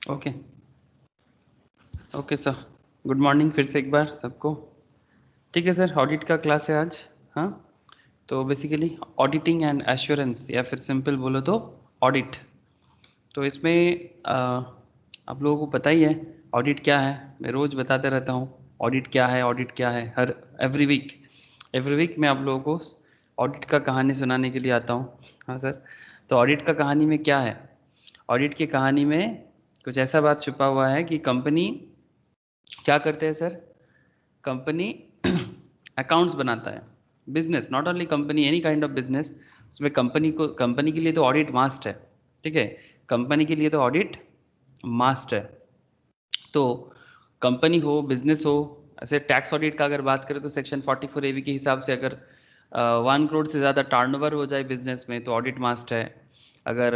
Okay okay sir, good morning फिर से एक बार सबको। ठीक है सर, ऑडिट का क्लास है आज। हाँ, तो बेसिकली ऑडिटिंग एंड एश्योरेंस, या फिर सिंपल बोलो तो ऑडिट। तो इसमें आप लोगों को पता ही है ऑडिट क्या है। मैं रोज़ बताते रहता हूँ ऑडिट क्या है, ऑडिट क्या है। हर एवरी वीक मैं आप लोगों को ऑडिट का कहानी सुनाने के लिए आता हूँ। हाँ सर, तो ऑडिट का कहानी में क्या है? ऑडिट की कहानी में कुछ ऐसा बात छुपा हुआ है कि कंपनी क्या करते हैं सर। कंपनी अकाउंट्स बनाता है। Business, not only company, any kind of business, उसमें कंपनी के लिए तो ऑडिट मास्ट है। ठीक है, कंपनी के लिए तो ऑडिट मास्ट है। तो कंपनी हो, बिजनेस हो, ऐसे टैक्स ऑडिट का अगर बात करें तो सेक्शन 44 ए के हिसाब से अगर 1 करोड़ से ज़्यादा टर्नओवर हो जाए बिजनेस में तो ऑडिट मास्ट है। अगर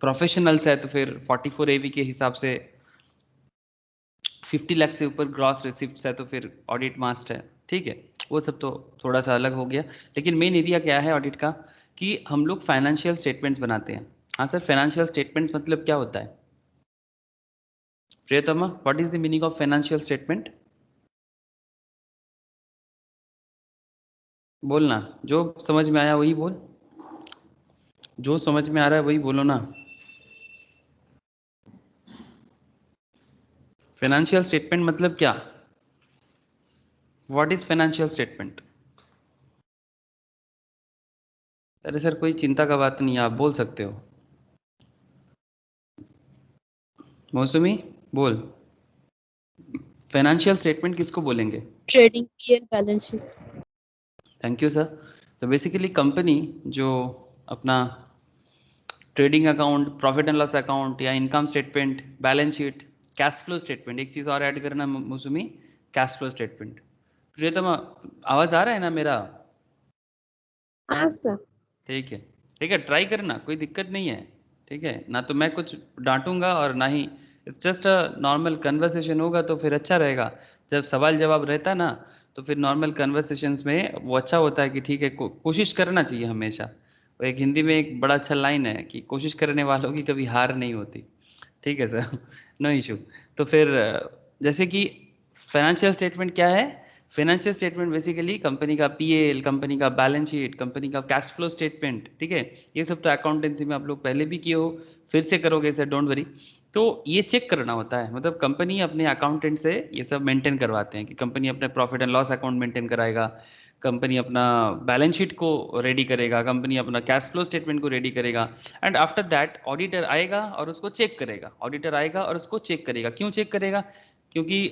प्रोफेशनल्स है तो फिर 44 ए के हिसाब से 50 लाख से ऊपर ग्रॉस रिसिप्ट्स है तो फिर ऑडिट मास्ट है। ठीक है, वो सब तो थोड़ा सा अलग हो गया, लेकिन मेन एरिया क्या है ऑडिट का कि हम लोग फाइनेंशियल स्टेटमेंट्स बनाते हैं। हाँ सर, फाइनेंशियल स्टेटमेंट्स मतलब क्या होता है? प्रियतमा, what is the meaning of financial statement? बोलना, जो समझ में आया वही बोल, जो समझ में आ रहा है वही बोलो ना। फाइनेंशियल स्टेटमेंट मतलब क्या? What is financial statement? अरे सर, कोई चिंता का बात नहीं है, आप बोल सकते हो। मौसमी, बोल, फाइनेंशियल स्टेटमेंट किसको बोलेंगे? Trading year balance sheet. Thank you sir. तो बेसिकली कंपनी जो अपना trading account, profit and loss account या income statement, balance sheet, cash flow statement, एक चीज़ और ऐड करना मौसमी, कैश फ्लो स्टेटमेंट। प्रियतमा, आवाज़ आ रहा है ना मेरा? हाँ सर। ठीक है, ठीक है, ट्राई करना, कोई दिक्कत नहीं है। ठीक है ना, तो मैं कुछ डांटूंगा और ना ही, it's just a normal conversation होगा तो फिर अच्छा रहेगा। जब सवाल जवाब रहता ना तो फिर नॉर्मल कन्वर्सेशंस में वो अच्छा होता है कि ठीक है, कोशिश करना चाहिए हमेशा। और एक हिंदी में एक बड़ा अच्छा लाइन है कि कोशिश करने वालों की कभी हार नहीं होती। ठीक है सर, नो इशू। तो फिर जैसे कि फाइनेंशियल स्टेटमेंट क्या है? फाइनेंशियल स्टेटमेंट बेसिकली कंपनी का पीएल, कंपनी का बैलेंस शीट, कंपनी का कैश फ्लो स्टेटमेंट। ठीक है, ये सब तो अकाउंटेंसी में आप लोग पहले भी किए हो, फिर से करोगे सर, डोंट वरी। तो ये चेक करना होता है, मतलब कंपनी अपने अकाउंटेंट से ये सब मेंटेन करवाते हैं कि कंपनी अपने profit and loss account maintain कराएगा, कंपनी अपना बैलेंस शीट को रेडी करेगा, कंपनी अपना कैश फ्लो स्टेटमेंट को रेडी करेगा। एंड आफ्टर दैट ऑडिटर आएगा और उसको चेक करेगा। ऑडिटर आएगा और उसको चेक करेगा। क्यों चेक करेगा? क्योंकि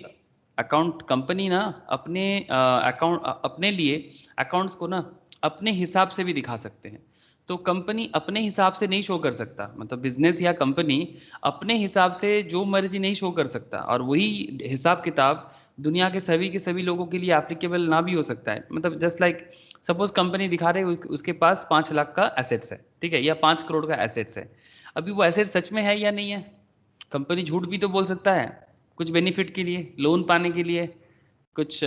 अकाउंट कंपनी ना अपने अकाउंट अपने लिए अकाउंट्स को ना अपने हिसाब से भी दिखा सकते हैं। तो कंपनी अपने हिसाब से नहीं शो कर सकता, मतलब बिजनेस या कंपनी अपने हिसाब से जो मर्जी नहीं शो कर सकता, और वही हिसाब किताब दुनिया के सभी लोगों के लिए एप्लीकेबल ना भी हो सकता है। मतलब जस्ट लाइक सपोज कंपनी दिखा रहे उसके पास 5 लाख का एसेट्स है, ठीक है, या 5 करोड़ का एसेट्स है। अभी वो एसेट सच में है या नहीं है? कंपनी झूठ भी तो बोल सकता है, कुछ बेनिफिट के लिए, लोन पाने के लिए, कुछ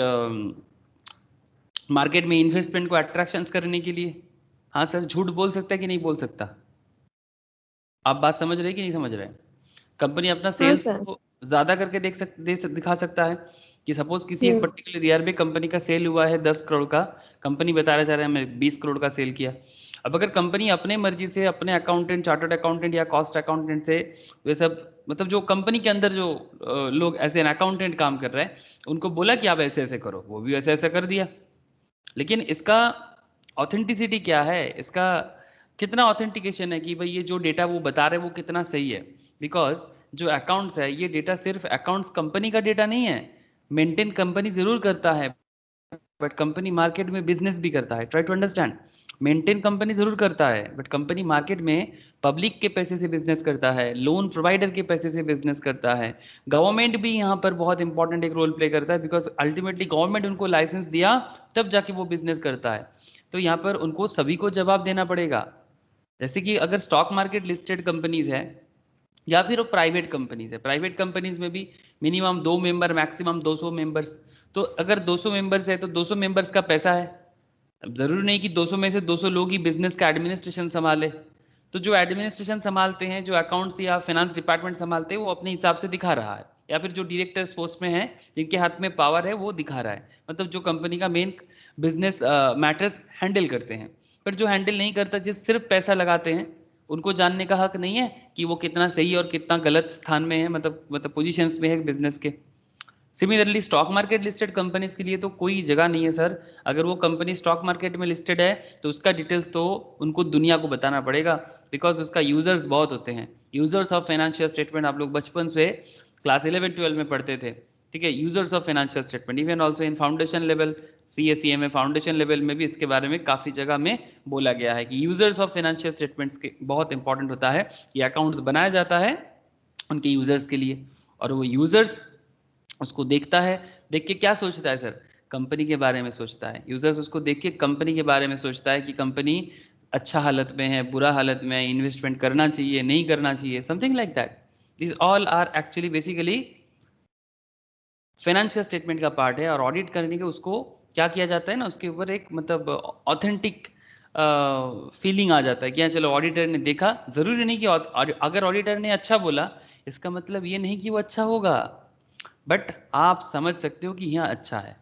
मार्केट में इन्वेस्टमेंट को अट्रैक्शंस करने के लिए। हाँ सर, झूठ बोल सकता है कि नहीं बोल सकता? आप बात समझ रहे हैं कि नहीं समझ रहे हैं? कंपनी अपना हाँ सेल्स सर। को ज़्यादा करके दिखा सकता है कि सपोज किसी एक पर्टिकुलर ईयर में कंपनी का सेल हुआ है 10 करोड़ का, कंपनी बता रहा है मैं 20 करोड़ का सेल किया। अब अगर कंपनी अपने मर्जी से अपने अकाउंटेंट, चार्टर्ड अकाउंटेंट या कॉस्ट अकाउंटेंट से वे सब, मतलब जो कंपनी के अंदर जो लोग एज एन अकाउंटेंट काम कर रहे हैं, उनको बोला कि आप ऐसे ऐसे करो, वो भी ऐसे ऐसे कर दिया। लेकिन इसका ऑथेंटिसिटी क्या है, इसका कितना ऑथेंटिकेशन है कि भाई ये जो डेटा वो बता रहे हैं वो कितना सही है? बिकॉज जो अकाउंट्स है, ये डेटा सिर्फ अकाउंट्स कंपनी का डेटा नहीं है। मेंटेन कंपनी जरूर करता है, बट कंपनी मार्केट में बिजनेस भी करता है। Try to understand, maintain company जरूर करता है बट कंपनी मार्केट में पब्लिक के पैसे से बिजनेस करता है, लोन प्रोवाइडर के पैसे से बिजनेस करता है। गवर्नमेंट भी यहाँ पर बहुत इंपॉर्टेंट एक रोल प्ले करता है, बिकॉज अल्टीमेटली गवर्नमेंट उनको लाइसेंस दिया तब जाके वो बिजनेस करता है। तो यहाँ पर उनको सभी को जवाब देना पड़ेगा। जैसे कि अगर स्टॉक मार्केट लिस्टेड कंपनीज है या फिर वो प्राइवेट कंपनीज है, प्राइवेट कंपनीज में भी मिनिमम 2 मेंबर, मैक्सिमम 200 मेंबर्स। तो अगर 200 मेंबर्स है तो 200 मेंबर्स का पैसा है। अब जरूरी नहीं कि 200 में से 200 लोग ही बिजनेस का एडमिनिस्ट्रेशन संभाले। तो जो एडमिनिस्ट्रेशन संभालते हैं, जो अकाउंट्स या फाइनेंस डिपार्टमेंट संभालते हैं, वो अपने हिसाब से दिखा रहा है, या फिर जो डायरेक्टर्स पोस्ट में है, जिनके हाथ में पावर है, वो दिखा रहा है, मतलब जो कंपनी का मेन बिजनेस मैटर्स हैंडल करते हैं। पर जो हैंडल नहीं करता, जिस सिर्फ पैसा लगाते हैं, उनको जानने का हक नहीं है कि वो कितना सही और कितना गलत स्थान में है, मतलब पोजीशंस में है बिजनेस के। Similarly stock market listed companies के लिए तो कोई जगह नहीं है सर। अगर वो कंपनी स्टॉक मार्केट में लिस्टेड है तो उसका डिटेल्स तो उनको दुनिया को बताना पड़ेगा, बिकॉज उसका यूजर्स बहुत होते हैं। यूजर्स ऑफ फाइनेंशियल स्टेटमेंट आप लोग बचपन से क्लास 11-12 में पढ़ते थे, ठीक है। Users of financial statement, even also in foundation level, CA-CMA foundation level में भी इसके बारे में काफ़ी जगह में बोला गया है कि यूजर्स ऑफ फाइनेंशियल स्टेटमेंट्स के बहुत इंपॉर्टेंट होता है। ये अकाउंट्स बनाया जाता है उनके यूजर्स के लिए, और वो यूजर्स उसको देखता है, देख के क्या सोचता है सर, कंपनी के बारे में सोचता है। यूजर्स उसको देख के कंपनी के बारे में सोचता है कि कंपनी अच्छा हालत में है, बुरा हालत में है, इन्वेस्टमेंट करना चाहिए, नहीं करना चाहिए, something like that. This all are actually basically financial statement का पार्ट है। और ऑडिट करने के उसको क्या किया जाता है ना, उसके ऊपर एक मतलब ऑथेंटिक फीलिंग आ जाता है कि हाँ चलो ऑडिटर ने देखा। ज़रूरी नहीं कि अगर ऑडिटर ने अच्छा बोला, इसका मतलब ये नहीं कि वो अच्छा होगा, बट आप समझ सकते हो कि यहाँ अच्छा है।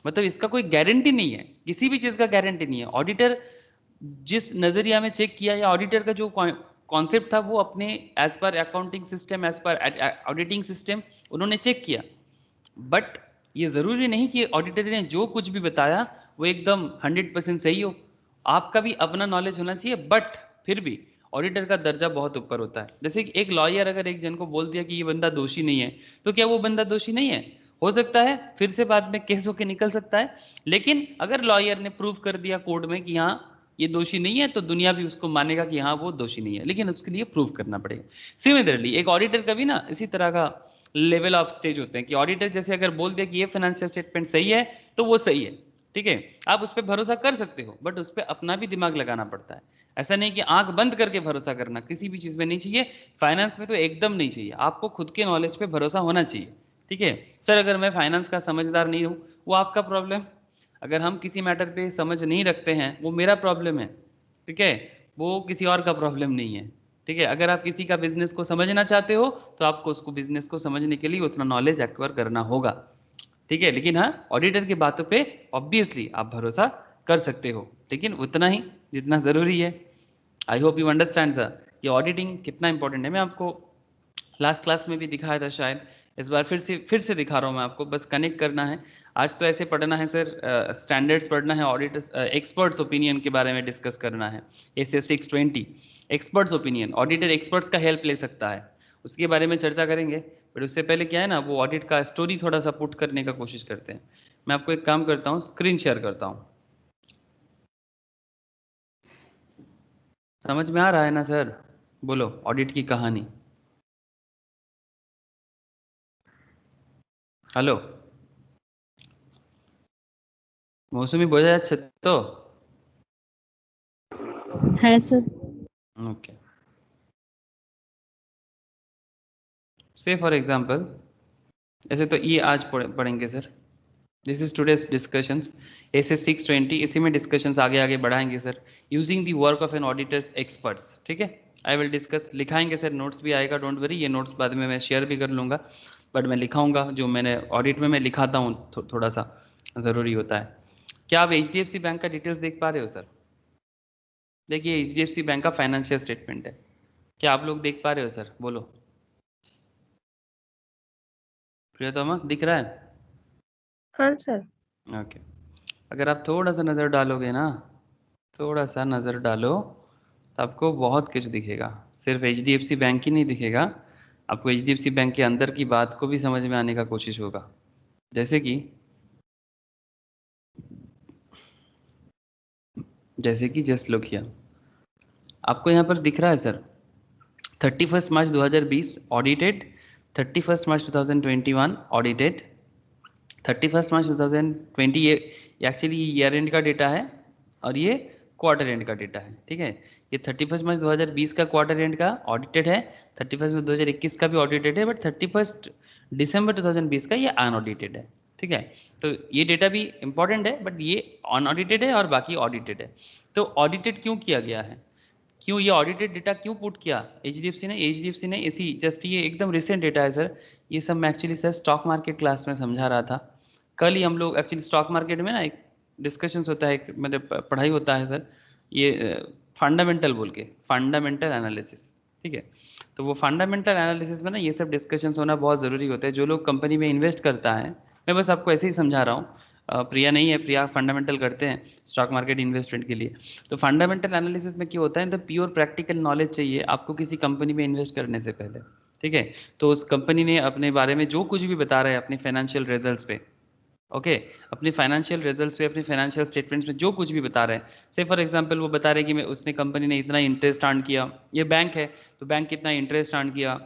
मतलब इसका कोई गारंटी नहीं है, किसी भी चीज़ का गारंटी नहीं है। ऑडिटर जिस नज़रिया में चेक किया, या ऑडिटर का जो कॉन्सेप्ट था, वो अपने as per accounting system, as per auditing system उन्होंने चेक किया। बट ये ज़रूरी नहीं कि ऑडिटर ने जो कुछ भी बताया वो एकदम 100% सही हो। आपका भी अपना नॉलेज होना चाहिए, बट फिर भी ऑडिटर का दर्जा बहुत ऊपर होता है। जैसे कि एक लॉयर अगर एक जन को बोल दिया कि ये बंदा दोषी नहीं है, तो क्या वो बंदा दोषी नहीं है? हो सकता है फिर से बाद में केस होके निकल सकता है, लेकिन अगर लॉयर ने प्रूव कर दिया कोर्ट में कि हाँ ये दोषी नहीं है, तो दुनिया भी उसको मानेगा कि हाँ वो दोषी नहीं है, लेकिन उसके लिए प्रूव करना पड़ेगा। सिमिलरली एक ऑडिटर का भी ना इसी तरह का लेवल ऑफ स्टेज होते हैं कि ऑडिटर जैसे अगर बोल दिया कि ये फाइनेंशियल स्टेटमेंट सही है, तो वो सही है, ठीक है। आप उस पर भरोसा कर सकते हो, बट उस पर अपना भी दिमाग लगाना पड़ता है। ऐसा नहीं कि आंख बंद करके भरोसा करना, किसी भी चीज़ में नहीं चाहिए। फाइनेंस में तो एकदम नहीं चाहिए, आपको खुद के नॉलेज पे भरोसा होना चाहिए, ठीक है। सर अगर मैं फाइनेंस का समझदार नहीं हूँ, वो आपका प्रॉब्लम। अगर हम किसी मैटर पे समझ नहीं रखते हैं, वो मेरा प्रॉब्लम है, ठीक है, वो किसी और का प्रॉब्लम नहीं है, ठीक है। अगर आप किसी का बिजनेस को समझना चाहते हो, तो आपको उसको बिजनेस को समझने के लिए उतना नॉलेज एक्वायर करना होगा, ठीक है। लेकिन हाँ, ऑडिटर की बातों पे ऑब्वियसली आप भरोसा कर सकते हो, लेकिन उतना ही जितना ज़रूरी है। I hope you understand sir कि ऑडिटिंग कितना इंपॉर्टेंट है। मैं आपको लास्ट क्लास में भी दिखाया था शायद, इस बार फिर से दिखा रहा हूँ मैं आपको, बस कनेक्ट करना है। आज तो ऐसे पढ़ना है सर, स्टैंडर्ड्स पढ़ना है, ऑडिट एक्सपर्ट्स ओपिनियन के बारे में डिस्कस करना है। SS 620 experts opinion, auditor experts का हेल्प ले सकता है, उसके बारे में चर्चा करेंगे। बट उससे पहले क्या है ना, वो ऑडिट का स्टोरी थोड़ा सा पुट करने का कोशिश करते हैं। मैं आपको एक काम करता हूँ, स्क्रीन शेयर करता हूँ। समझ में आ रहा है ना सर? बोलो ऑडिट की कहानी। हेलो मौसमी बोझा যাচ্ছে तो? है sir. Okay, say for example, ऐसे तो ये आज पढ़ेंगे sir. This is today's discussions, SS 620, इसी में डिस्कशंस आगे आगे बढ़ाएंगे sir, using the work of an auditor's experts, ठीक है। आई विल डिस्कस, लिखाएंगे सर, नोट्स भी आएगा, डोंट वरी। ये नोट्स बाद में मैं शेयर भी कर लूँगा, बट मैं लिखाऊंगा जो मैंने ऑडिट में मैं लिखाता हूँ, थोड़ा सा ज़रूरी होता है। क्या आप HDFC बैंक का डिटेल्स देख पा रहे हो सर? देखिए HDFC बैंक का फाइनेंशियल स्टेटमेंट है, क्या आप लोग देख पा रहे हो सर? बोलो प्रियतमा, दिख रहा है? हाँ सर। ओके, अगर आप थोड़ा सा नज़र डालोगे ना, थोड़ा सा नज़र डालो, तो आपको बहुत कुछ दिखेगा। सिर्फ HDFC बैंक ही नहीं दिखेगा, आपको HDFC बैंक के अंदर की बात को भी समझ में आने का कोशिश होगा। जैसे कि जस्ट लुक हियर, आपको यहाँ पर दिख रहा है सर, 31 मार्च 2020 ऑडिटेड, 31 मार्च 2021 ऑडिटेड, 31 मार्च 2020 ये एक्चुअली ईयर एंड का डेटा है, और ये क्वार्टर एंड का डेटा है, ठीक है। ये 31 मार्च 2020 का क्वार्टर एंड का ऑडिटेड है, 31 मार्च 2021 का भी ऑडिटेड है, बट 31 दिसंबर 2020 का ये अनऑडिटेड है, ठीक है। तो ये डेटा भी इंपॉर्टेंट है, बट ये अनऑडिटेड है और बाकी ऑडिटेड है। तो ऑडिटेड क्यों किया गया है? क्यों ये ऑडिटेड डेटा क्यों पुट किया एचडीएफसी ने इसी जस्ट ये एकदम रिसेंट डेटा है सर। ये सब मैं actually sir stock market class में समझा रहा था। कल ही हम लोग एक्चुअली स्टॉक मार्केट में ना एक डिस्कशंस होता है, मतलब पढ़ाई होता है सर, ये फंडामेंटल बोल के, फंडामेंटल एनालिसिस। ठीक है, तो वो फंडामेंटल एनालिसिस में ना ये सब डिस्कशंस होना बहुत ज़रूरी होता है। जो लोग कंपनी में इन्वेस्ट करता है, मैं बस आपको ऐसे ही समझा रहा हूँ, प्रिया नहीं है, प्रिया फंडामेंटल करते हैं स्टॉक मार्केट इन्वेस्टमेंट के लिए। तो फंडामेंटल एनालिसिस में क्या होता है, तो प्योर प्रैक्टिकल नॉलेज चाहिए आपको किसी कंपनी में इन्वेस्ट करने से पहले। ठीक है, तो उस कंपनी ने अपने बारे में जो कुछ भी बता रहा है अपने फाइनेंशियल रिजल्ट्स पे, ओके, अपनी फाइनेंशियल रिजल्ट्स पे, अपनी फाइनेंशियल स्टेटमेंट्स में जो कुछ भी बता रहे हैं, से फॉर एग्जांपल वो बता रहे हैं कि मैं उसने कंपनी ने इतना इंटरेस्ट अर्न किया, ये बैंक है तो बैंक कितना इंटरेस्ट अर्न किया,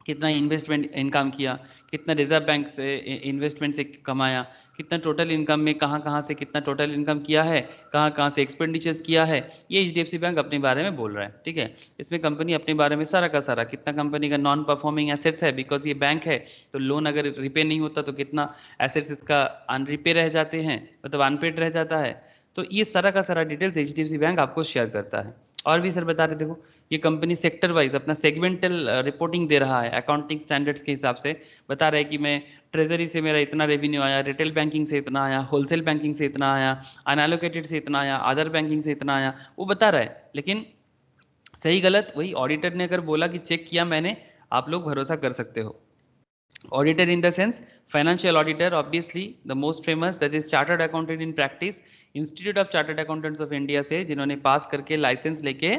कितना इन्वेस्टमेंट इनकम किया, कितना रिजर्व बैंक से इन्वेस्टमेंट से कमाया, कितना टोटल इनकम में कहाँ कहाँ से कितना टोटल इनकम किया है, कहाँ कहाँ से एक्सपेंडिचर्स किया है, ये एचडीएफसी बैंक अपने बारे में बोल रहा है। ठीक है, इसमें कंपनी अपने बारे में सारा का सारा, कितना कंपनी का नॉन परफॉर्मिंग एसेट्स है, बिकॉज ये बैंक है तो लोन अगर रिपे नहीं होता तो कितना एसेट्स इसका अनरिपे रह जाते हैं, मतलब अनपेड रह जाता है। तो ये सारा का सारा डिटेल्स एचडीएफसी बैंक आपको शेयर करता है। और भी सर बता रहे, देखो ये कंपनी सेक्टर वाइज अपना सेगमेंटल रिपोर्टिंग दे रहा है, अकाउंटिंग स्टैंडर्ड्स के हिसाब से बता रहा है कि मैं ट्रेजरी से मेरा इतना रेवेन्यू आया, रिटेल बैंकिंग से इतना आया, होलसेल बैंकिंग से इतना आया, अनएलोकेटेड से इतना आया, अदर बैंकिंग से इतना आया, वो बता रहा है। लेकिन सही गलत वही ऑडिटर ने अगर बोला कि चेक किया मैंने, आप लोग भरोसा कर सकते हो। Auditor in the sense financial auditor, obviously the most famous that is chartered accountant in practice, institute of chartered accountants of India से, जिन्होंने पास करके लाइसेंस लेके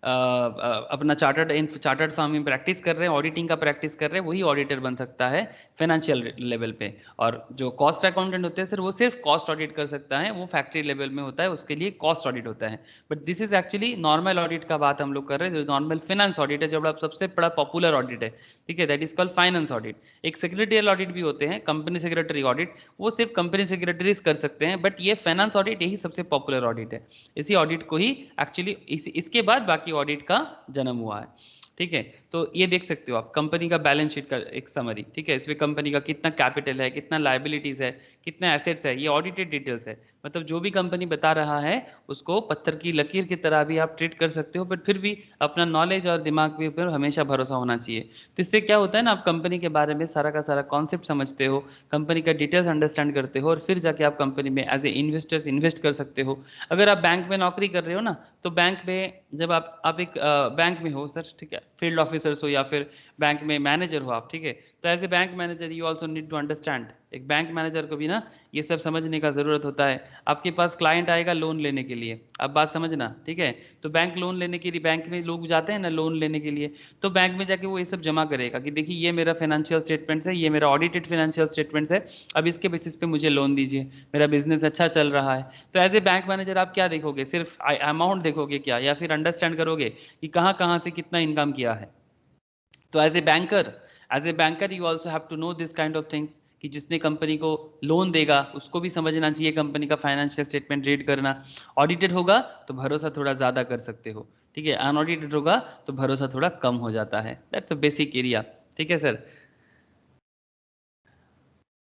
अपना चार्टर्ड फर्म में प्रैक्टिस कर रहे हैं, ऑडिटिंग का प्रैक्टिस कर रहे हैं, वही ऑडिटर बन सकता है फाइनेंशियल लेवल पे। और जो कॉस्ट अकाउंटेंट होते हैं सर, वो सिर्फ कॉस्ट ऑडिट कर सकता है, वो फैक्ट्री लेवल में होता है, उसके लिए कॉस्ट ऑडिट होता है। But this is actually normal audit का बात हम लोग कर रहे हैं, जो नॉर्मल फाइनेंस ऑडिट है, जो बड़ा सबसे बड़ा पॉपुलर ऑडिट है। ठीक है, that is called finance audit. एक सेक्रेटरियल ऑडिट भी होते हैं, कंपनी सेक्रेटरी ऑडिट, वो सिर्फ कंपनी सेक्रेटरीज कर सकते हैं, बट ये फाइनेंस ऑडिट यही सबसे पॉपुलर ऑडिट है। इसी ऑडिट को ही एक्चुअली इसके बाद बाकी ऑडिट का जन्म हुआ है। ठीक है, तो ये देख सकते हो आप कंपनी का बैलेंस शीट का एक समरी। ठीक है, इसमें कंपनी का कितना कैपिटल है, कितना लायबिलिटीज है, कितना एसेट्स है, ये ऑडिटेड डिटेल्स है। मतलब जो भी कंपनी बता रहा है उसको पत्थर की लकीर की तरह भी आप ट्रीट कर सकते हो, बट फिर भी अपना नॉलेज और दिमाग के ऊपर हमेशा भरोसा होना चाहिए। तो इससे क्या होता है ना, आप कंपनी के बारे में सारा का सारा कॉन्सेप्ट समझते हो, कंपनी का डिटेल्स अंडरस्टैंड करते हो, और फिर जाके आप कंपनी में एज ए इन्वेस्टर्स इन्वेस्ट कर सकते हो। अगर आप बैंक में नौकरी कर रहे हो ना, तो बैंक में जब आप एक बैंक में हो सर, ठीक है, फील्ड ऑफिसर्स हो या फिर बैंक में मैनेजर हो आप, ठीक है, तो as a bank manager you also need to understand, एक बैंक मैनेजर को भी ना ये सब समझने का ज़रूरत होता है। आपके पास क्लाइंट आएगा लोन लेने के लिए, अब बात समझना, ठीक है, तो बैंक लोन लेने के लिए, बैंक में लोग जाते हैं ना लोन लेने के लिए, तो बैंक में जाके वो ये सब जमा करेगा कि देखिए ये मेरा फाइनेंशियल स्टेटमेंट्स है, ये मेरा ऑडिटेड फाइनेंशियल स्टेटमेंट्स है, अब इसके बेसिस पे मुझे लोन दीजिए, मेरा बिजनेस अच्छा चल रहा है। तो एज ए बैंक मैनेजर आप क्या देखोगे, सिर्फ अमाउंट देखोगे क्या, या फिर अंडरस्टैंड करोगे कि कहाँ कहाँ से कितना इनकम किया है। तो as a banker you also have to know this kind of things, कि जिसने कंपनी को लोन देगा उसको भी समझना चाहिए कंपनी का फाइनेंशियल स्टेटमेंट रीड करना। ऑडिटेड होगा तो भरोसा थोड़ा ज़्यादा कर सकते हो, ठीक है, अनऑडिटेड होगा तो भरोसा थोड़ा कम हो जाता है। That's a basic area. ठीक है sir,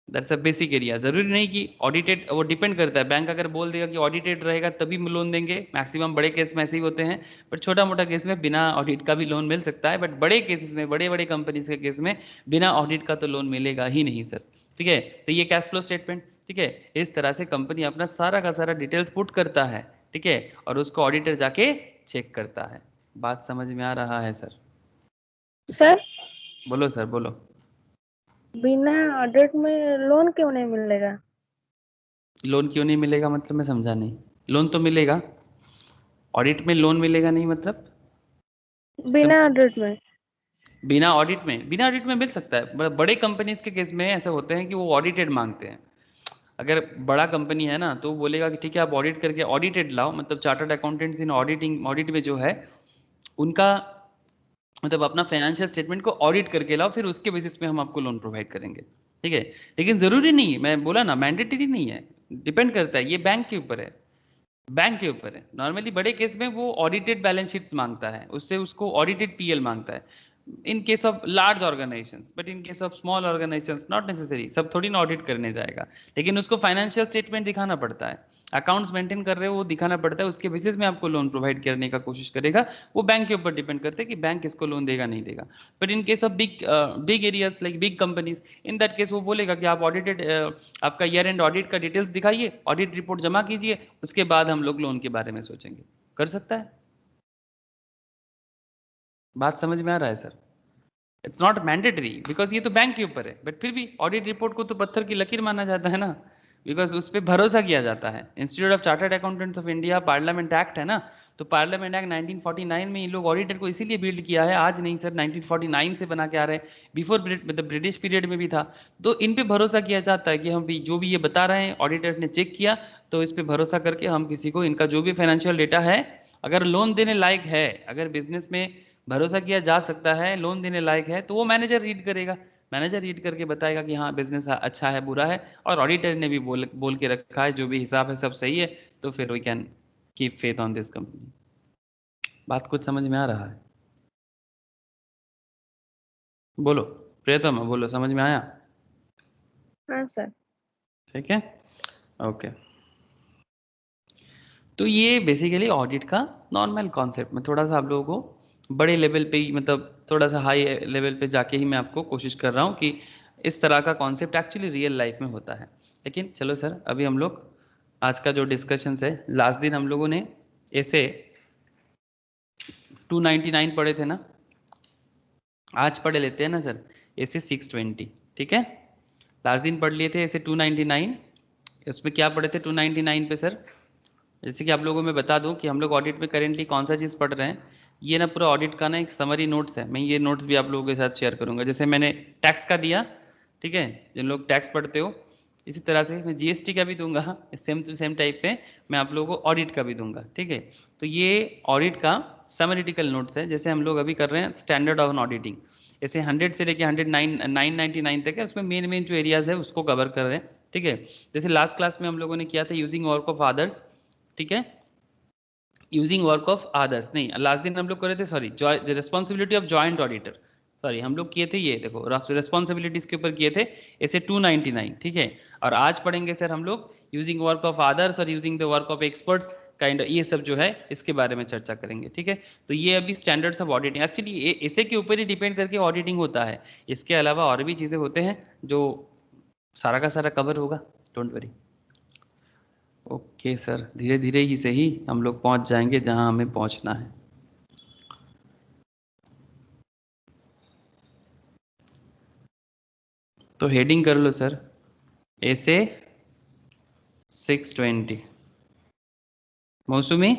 that's a basic area. जरूरी नहीं कि ऑडिटेड, वो डिपेंड करता है, बैंक अगर बोल देगा कि ऑडिटेड रहेगा तभी लोन देंगे, मैक्सिमम बड़े केस में ऐसे ही होते हैं, बट छोटा मोटा केस में बिना ऑडिट का भी लोन मिल सकता है, बट बड़े केसेस में, बड़े बड़े कंपनीज के केस में बिना ऑडिट का तो लोन मिलेगा ही नहीं सर। ठीक है, तो ये कैश फ्लो स्टेटमेंट, ठीक है, इस तरह से कंपनी अपना सारा का सारा डिटेल्स पुट करता है, ठीक है, और उसको ऑडिटर जाके चेक करता है। बात समझ में आ रहा है सर? सर बोलो सर बोलो। बिना ऑडिट में लोन क्यों नहीं मिलेगा? लोन क्यों नहीं मिलेगा मतलब मैं समझा नहीं। लोन तो मिलेगा, ऑडिट में लोन मिलेगा नहीं मतलब? बिना ऑडिट में। बिना ऑडिट में मिल सकता है, बड़े कंपनीज के केस में ऐसे होते हैं कि वो ऑडिटेड मांगते हैं। अगर बड़ा कंपनी है ना तो वो बोलेगा कि ठीक है आप ऑडिट करके ऑडिटेड लाओ, मतलब चार्टर्ड अकाउंटेंट्स इन ऑडिटिंग, ऑडिट में जो है उनका मतलब अपना फाइनेंशियल स्टेटमेंट को ऑडिट करके लाओ, फिर उसके बेसिस पे हम आपको लोन प्रोवाइड करेंगे। ठीक है, लेकिन ज़रूरी नहीं है, मैं बोला ना मैंडेटरी नहीं है, डिपेंड करता है, ये बैंक के ऊपर है, बैंक के ऊपर है। नॉर्मली बड़े केस में वो ऑडिटेड बैलेंस शीट्स मांगता है, उससे उसको ऑडिटेड पीएल मांगता है in case of large organisations, but in case of small organisations not necessary, सब थोड़ी ना ऑडिट करने जाएगा, लेकिन उसको फाइनेंशियल स्टेटमेंट दिखाना पड़ता है। अकाउंट्स मेंटेन कर रहे हो वो दिखाना पड़ता है, उसके बेसिस में आपको लोन प्रोवाइड करने का कोशिश करेगा। वो बैंक के ऊपर डिपेंड करता है कि बैंक किसको लोन देगा नहीं देगा। But in case of big areas like big companies, in that case वो बोलेगा कि आप ऑडिटेड आपका ईयर एंड ऑडिट का डिटेल्स दिखाइए, ऑडिट रिपोर्ट जमा कीजिए, उसके बाद हम लोग लोन के बारे में सोचेंगे। कर सकता है। बात समझ में आ रहा है sir? It's not mandatory because ये तो बैंक के ऊपर है, बट फिर भी ऑडिट रिपोर्ट को तो पत्थर की लकीर माना जाता है ना, बिकॉज उस पर भरोसा किया जाता है। Institute of chartered accountants of India parliament act है ना, तो पार्लियामेंट एक्ट 1949 में ये लोग ऑडिटर को इसीलिए बिल्ड किया है, आज नहीं सर, 1949 से बना के आ रहे हैं, बिफोर मतलब ब्रिटिश पीरियड में भी था। तो इन पे भरोसा किया जाता है कि हम भी जो भी ये बता रहे हैं ऑडिटर ने चेक किया, तो इस पे भरोसा करके हम किसी को इनका जो भी फाइनेंशियल डेटा है, अगर लोन देने लायक है, अगर बिजनेस में भरोसा किया जा सकता है, लोन देने लायक है, तो वो मैनेजर रीड करेगा। मैनेजर रीड करके बताएगा कि हाँ बिजनेस अच्छा है बुरा है, और ऑडिटर ने भी बोल के रखा है जो भी हिसाब है सब सही है, तो फिर we can keep faith on this company. बात कुछ समझ में आ रहा है? बोलो प्रियतम, बोलो समझ में आया? हाँ सर। ठीक है, ओके। तो ये बेसिकली ऑडिट का नॉर्मल कॉन्सेप्ट में थोड़ा सा आप लोगों को बड़े लेवल पे ही, मतलब थोड़ा सा हाई लेवल पे जाके ही मैं आपको कोशिश कर रहा हूँ कि इस तरह का कॉन्सेप्ट एक्चुअली रियल लाइफ में होता है। लेकिन चलो सर, अभी हम लोग आज का जो डिस्कशन है, लास्ट दिन हम लोगों ने ऐसे 299 पढ़े थे ना, आज पढ़े लेते हैं ना सर ऐसे 620। ठीक है, लास्ट दिन पढ़ लिए थे ऐसे 299, उसमें क्या पढ़े थे 299 पे सर? जैसे कि आप लोगों को मैं बता दूं कि हम लोग ऑडिट में करेंटली कौन सा चीज़ पढ़ रहे हैं। ये ना पूरा ऑडिट का ना एक समरी नोट्स है, मैं ये नोट्स भी आप लोगों के साथ शेयर करूंगा। जैसे मैंने टैक्स का दिया, ठीक है, जिन लोग टैक्स पढ़ते हो, इसी तरह से मैं जीएसटी का भी दूंगा, सेम टू सेम टाइप पे मैं आप लोगों को ऑडिट का भी दूंगा। ठीक है, तो ये ऑडिट का समरिटिकल नोट्स है, जैसे हम लोग अभी कर रहे हैं स्टैंडर्ड ऑफ ऑडिटिंग, ऐसे 100 से लेके 999 तक है, उसमें मेन मेन जो एरियाज है उसको कवर कर रहे हैं। ठीक है, जैसे लास्ट क्लास में हम लोगों ने किया था यूजिंग वर्क ऑफ अदर्स। ठीक है, यूजिंग वर्क ऑफ अदर्स नहीं, लास्ट दिन हम लोग कर रहे थे, sorry, responsibility of joint auditor, sorry हम लोग किए थे ये देखो रिस्पॉन्सिबिलिटीज के ऊपर किए थे ऐसे 299। ठीक है, और आज पढ़ेंगे सर हम लोग यूजिंग वर्क ऑफ अदर्स और using the work of experts kind, ये सब जो है इसके बारे में चर्चा करेंगे। ठीक है, तो ये अभी स्टैंडर्ड्स ऑफ ऑडिटिंग, एक्चुअली इसे के ऊपर ही डिपेंड करके ऑडिटिंग होता है, इसके अलावा और भी चीज़ें होते हैं जो सारा का सारा कवर होगा, डोंट वरी। ओके सर, धीरे धीरे ही सही हम लोग पहुंच जाएंगे जहां हमें पहुंचना है। तो हेडिंग कर लो सर, ऐसे 620। मौसमी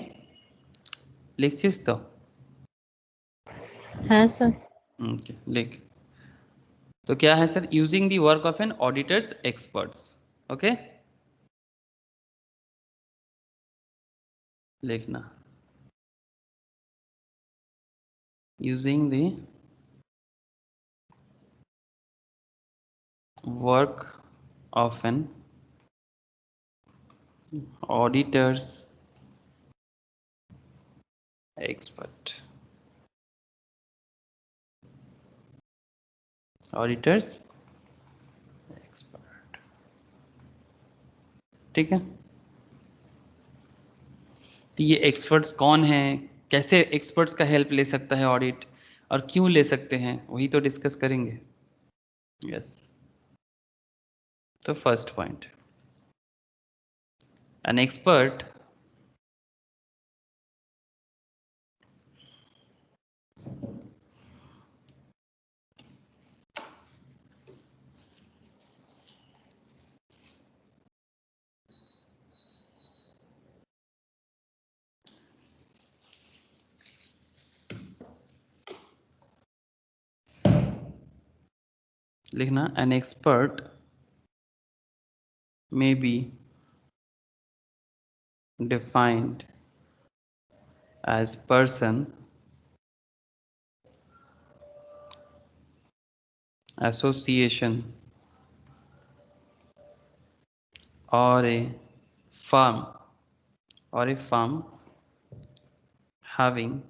लिखचिस तो? हाँ सर। ओके, लिख। तो क्या है sir, using the work of an auditor's experts. Okay, लिखना, using the work of an auditor's expert, auditor's expert. ठीक है, तो ये एक्सपर्ट्स कौन हैं, कैसे एक्सपर्ट्स का हेल्प ले सकता है ऑडिट, और क्यों ले सकते हैं, वही तो डिस्कस करेंगे। यस, तो फर्स्ट पॉइंट, एन एक्सपर्ट लिखना, an expert may be defined as person, association or a firm having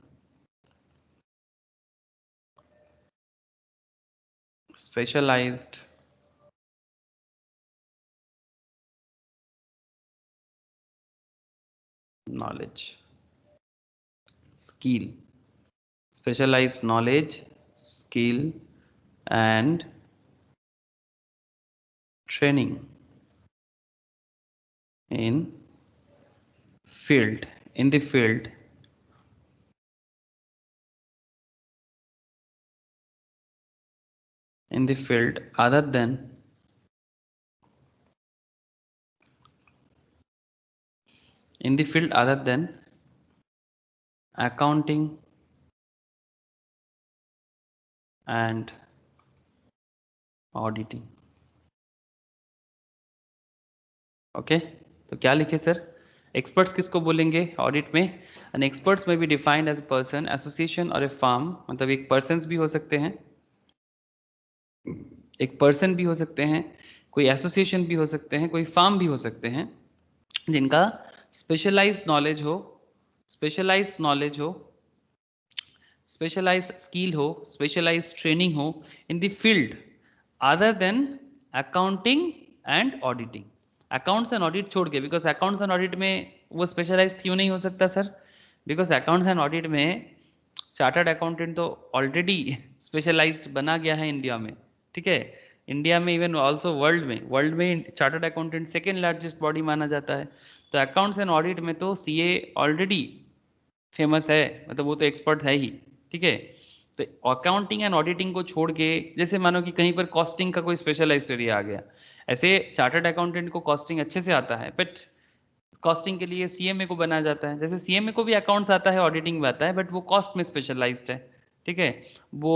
specialized knowledge, skill, specialized knowledge, skill and training in field, in the field other than accounting and auditing. Okay तो क्या लिखे sir? Experts किसको बोलेंगे audit में? And experts may be defined as a person, association or a farm, मतलब एक persons भी हो सकते हैं, एक पर्सन भी हो सकते हैं, कोई एसोसिएशन भी हो सकते हैं, कोई फार्म भी हो सकते हैं, जिनका स्पेशलाइज्ड नॉलेज हो, स्पेशलाइज्ड नॉलेज हो, स्पेशलाइज्ड स्किल हो, स्पेशलाइज्ड ट्रेनिंग हो in the field other than accounting and auditing. Accounts and audit छोड़ के, बिकॉज अकाउंट्स एंड ऑडिट में वो स्पेशलाइज्ड क्यों नहीं हो सकता sir? Because accounts and audit में चार्टर्ड अकाउंटेंट तो ऑलरेडी स्पेशलाइज्ड बना गया है इंडिया में, ठीक है? इंडिया में इवन ऑल्सो वर्ल्ड में chartered accountant second largest body माना जाता है। तो अकाउंट्स एंड ऑडिट में तो सीए ऑलरेडी फेमस है, मतलब वो तो एक्सपर्ट है ही, ठीक है? तो अकाउंटिंग एंड ऑडिटिंग को छोड़ के, जैसे मानो कि कहीं पर कॉस्टिंग का कोई स्पेशलाइज्ड एरिया आ गया, ऐसे चार्टर्ड अकाउंटेंट को कॉस्टिंग अच्छे से आता है, बट कॉस्टिंग के लिए सीएमए को बनाया जाता है। जैसे सीएमए को भी अकाउंट्स आता है, ऑडिटिंग भी आता है, बट वो कॉस्ट में स्पेशलाइज्ड है, ठीक है? वो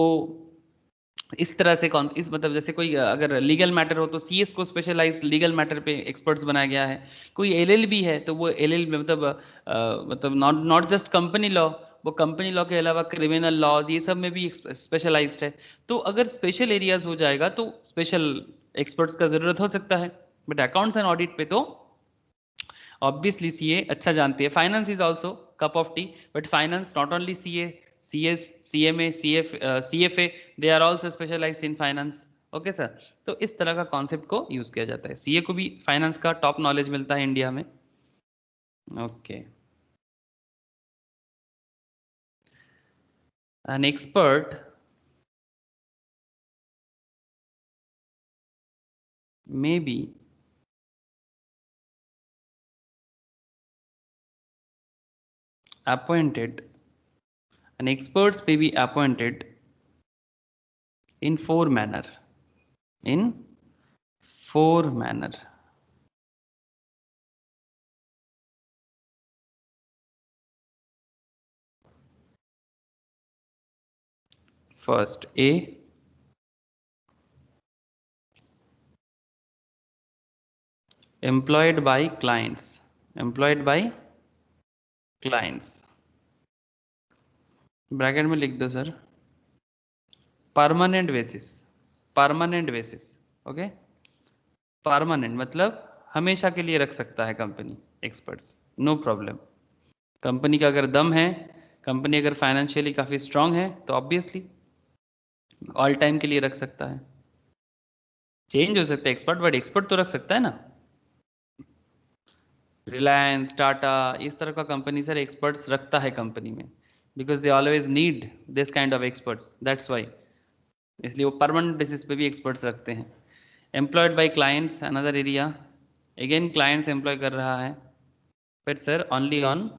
इस तरह से कौन इस मतलब जैसे कोई अगर लीगल मैटर हो तो सीएस को स्पेशलाइज्ड लीगल मैटर पे एक्सपर्ट्स बनाया गया है। कोई एलएलबी है तो वो एलएलबी मतलब नॉट जस्ट कंपनी लॉ, वो कंपनी लॉ के अलावा क्रिमिनल लॉज ये सब में भी स्पेशलाइज्ड है। तो अगर स्पेशल एरियाज हो जाएगा तो स्पेशल एक्सपर्ट्स का ज़रूरत हो सकता है, बट अकाउंट्स एंड ऑडिट पे तो ऑब्वियसली सीए अच्छा जानती है। Finance is also cup of tea, but finance not only CA, CS, CMA, CFA, they are also specialised in finance. Okay sir, तो इस तरह का कॉन्सेप्ट को यूज किया जाता है। सीए को भी फाइनेंस का टॉप नॉलेज मिलता है इंडिया में। Okay, an expert may be appointed, and experts may be appointed in four manner, in four manner. First, A, employed by clients, employed by clients, bracket में लिख दो sir, permanent basis, permanent basis, okay? Permanent मतलब हमेशा के लिए रख सकता है company experts, no problem. Company का अगर दम है, कंपनी अगर फाइनेंशियली काफ़ी स्ट्रांग है तो ऑब्वियसली ऑल टाइम के लिए रख सकता है। चेंज हो सकता है एक्सपर्ट, बट एक्सपर्ट तो रख सकता है ना। रिलायंस, टाटा, इस तरह का कंपनी सर एक्सपर्ट्स रखता है कंपनी में, because they always need this kind of experts, that's why. इसलिए वो परमानेंट बेसिस पे भी एक्सपर्ट्स रखते हैं। Employed by clients, another area, again clients employ कर रहा है, but sir only on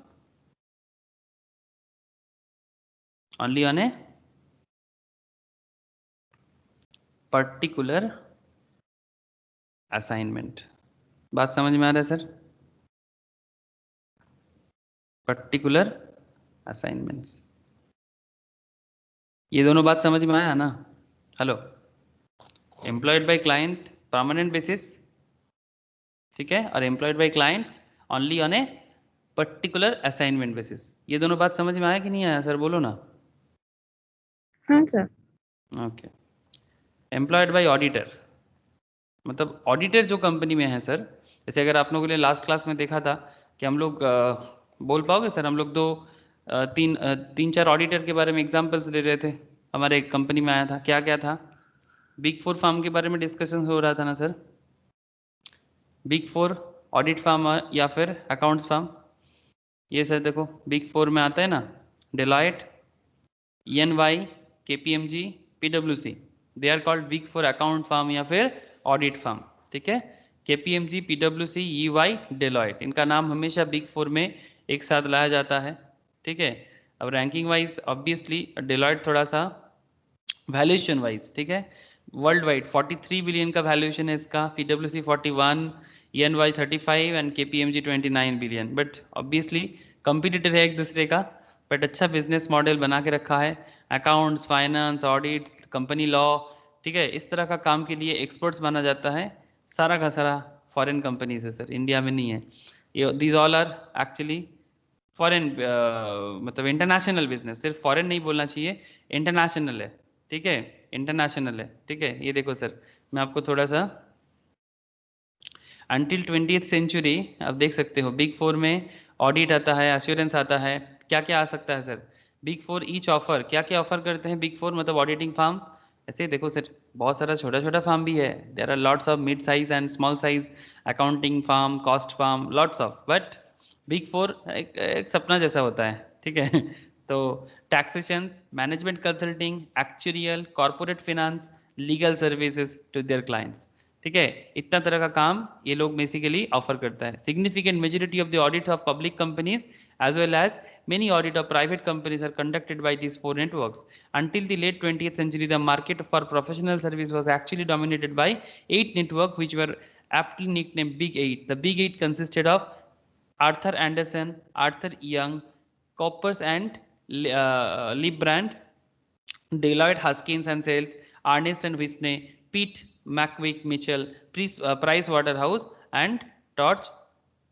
a particular assignment. बात समझ में आ रहा है सर? पर्टिकुलर असाइनमेंट्स, ये दोनों बात समझ में आया ना? Hello, employed by client permanent basis, ठीक है, और employed by clients only on a particular assignment basis. ये दोनों बात समझ में आया कि नहीं आया सर? बोलो ना। हाँ sir. Okay, employed by auditor, मतलब ऑडिटर जो कंपनी में है सर, जैसे अगर आप लोगों ने लास्ट क्लास में देखा था कि हम लोग बोल पाओगे सर, हम लोग तीन चार ऑडिटर के बारे में एग्जांपल्स ले रहे थे, हमारे एक कंपनी में आया था, क्या क्या था? बिग फोर फार्म के बारे में डिस्कशन हो रहा था ना sir? Big four audit firm या फिर अकाउंट्स फार्म, ये सर देखो बिग 4 में आता है ना, Deloitte, EY, KPMG, PwC, they are called big 4 account firm या फिर ऑडिट फर्म। ठीक है, KPMG, PwC, EY, डेलॉयट, इनका नाम हमेशा बिग 4 में एक साथ लाया जाता है। ठीक है, अब रैंकिंग वाइज ऑब्वियसली डेलॉयट थोड़ा सा वैल्यूएशन वाइज, ठीक है, वर्ल्ड वाइड 43 बिलियन का वैल्यूएशन है इसका, PwC 41, EY 35 and KPMG 29 billion. But obviously competitor है एक दूसरे का, बट अच्छा बिजनेस मॉडल बना के रखा है, accounts, finance, audits, company law, ठीक है, इस तरह का काम के लिए एक्सपर्ट्स माना जाता है। सारा का सारा फॉरेन कंपनीज है सर, इंडिया में नहीं है ये। These all are actually foreign, मतलब इंटरनेशनल बिजनेस, सिर्फ फॉरेन नहीं बोलना चाहिए, इंटरनेशनल है। ठीक है, इंटरनेशनल है। ठीक है, ये देखो सर, मैं आपको थोड़ा सा अंटिल 20th सेंचुरी आप देख सकते हो, बिग 4 में ऑडिट आता है, एश्योरेंस आता है, क्या क्या आ सकता है सर। बिग 4 ईच ऑफर, क्या क्या ऑफर करते हैं बिग 4 मतलब ऑडिटिंग फार्म। ऐसे देखो सर, बहुत सारा छोटा छोटा फार्म भी है, there are lots of mid size and small size accounting firm, cost firm, lots of, but big 4 एक सपना जैसा होता है। ठीक है तो taxation, management consulting, actuarial, corporate finance, legal services to their clients. ठीक है, इतना तरह का काम ये लोग बेसिकली ऑफर करता है। Significant majority of the audit of public companies as well as many audit of private companies are conducted by these four networks. Until the late 20th century, the market for professional service was actually dominated by 8 networks, which were aptly nicknamed Big 8. The Big 8 consisted of Arthur Anderson, Arthur Young, Coppers and Librand, Deloitte Haskins and Sales, Ernst and Whitney, Pitt, McVick, Mitchell, Price Waterhouse and Torch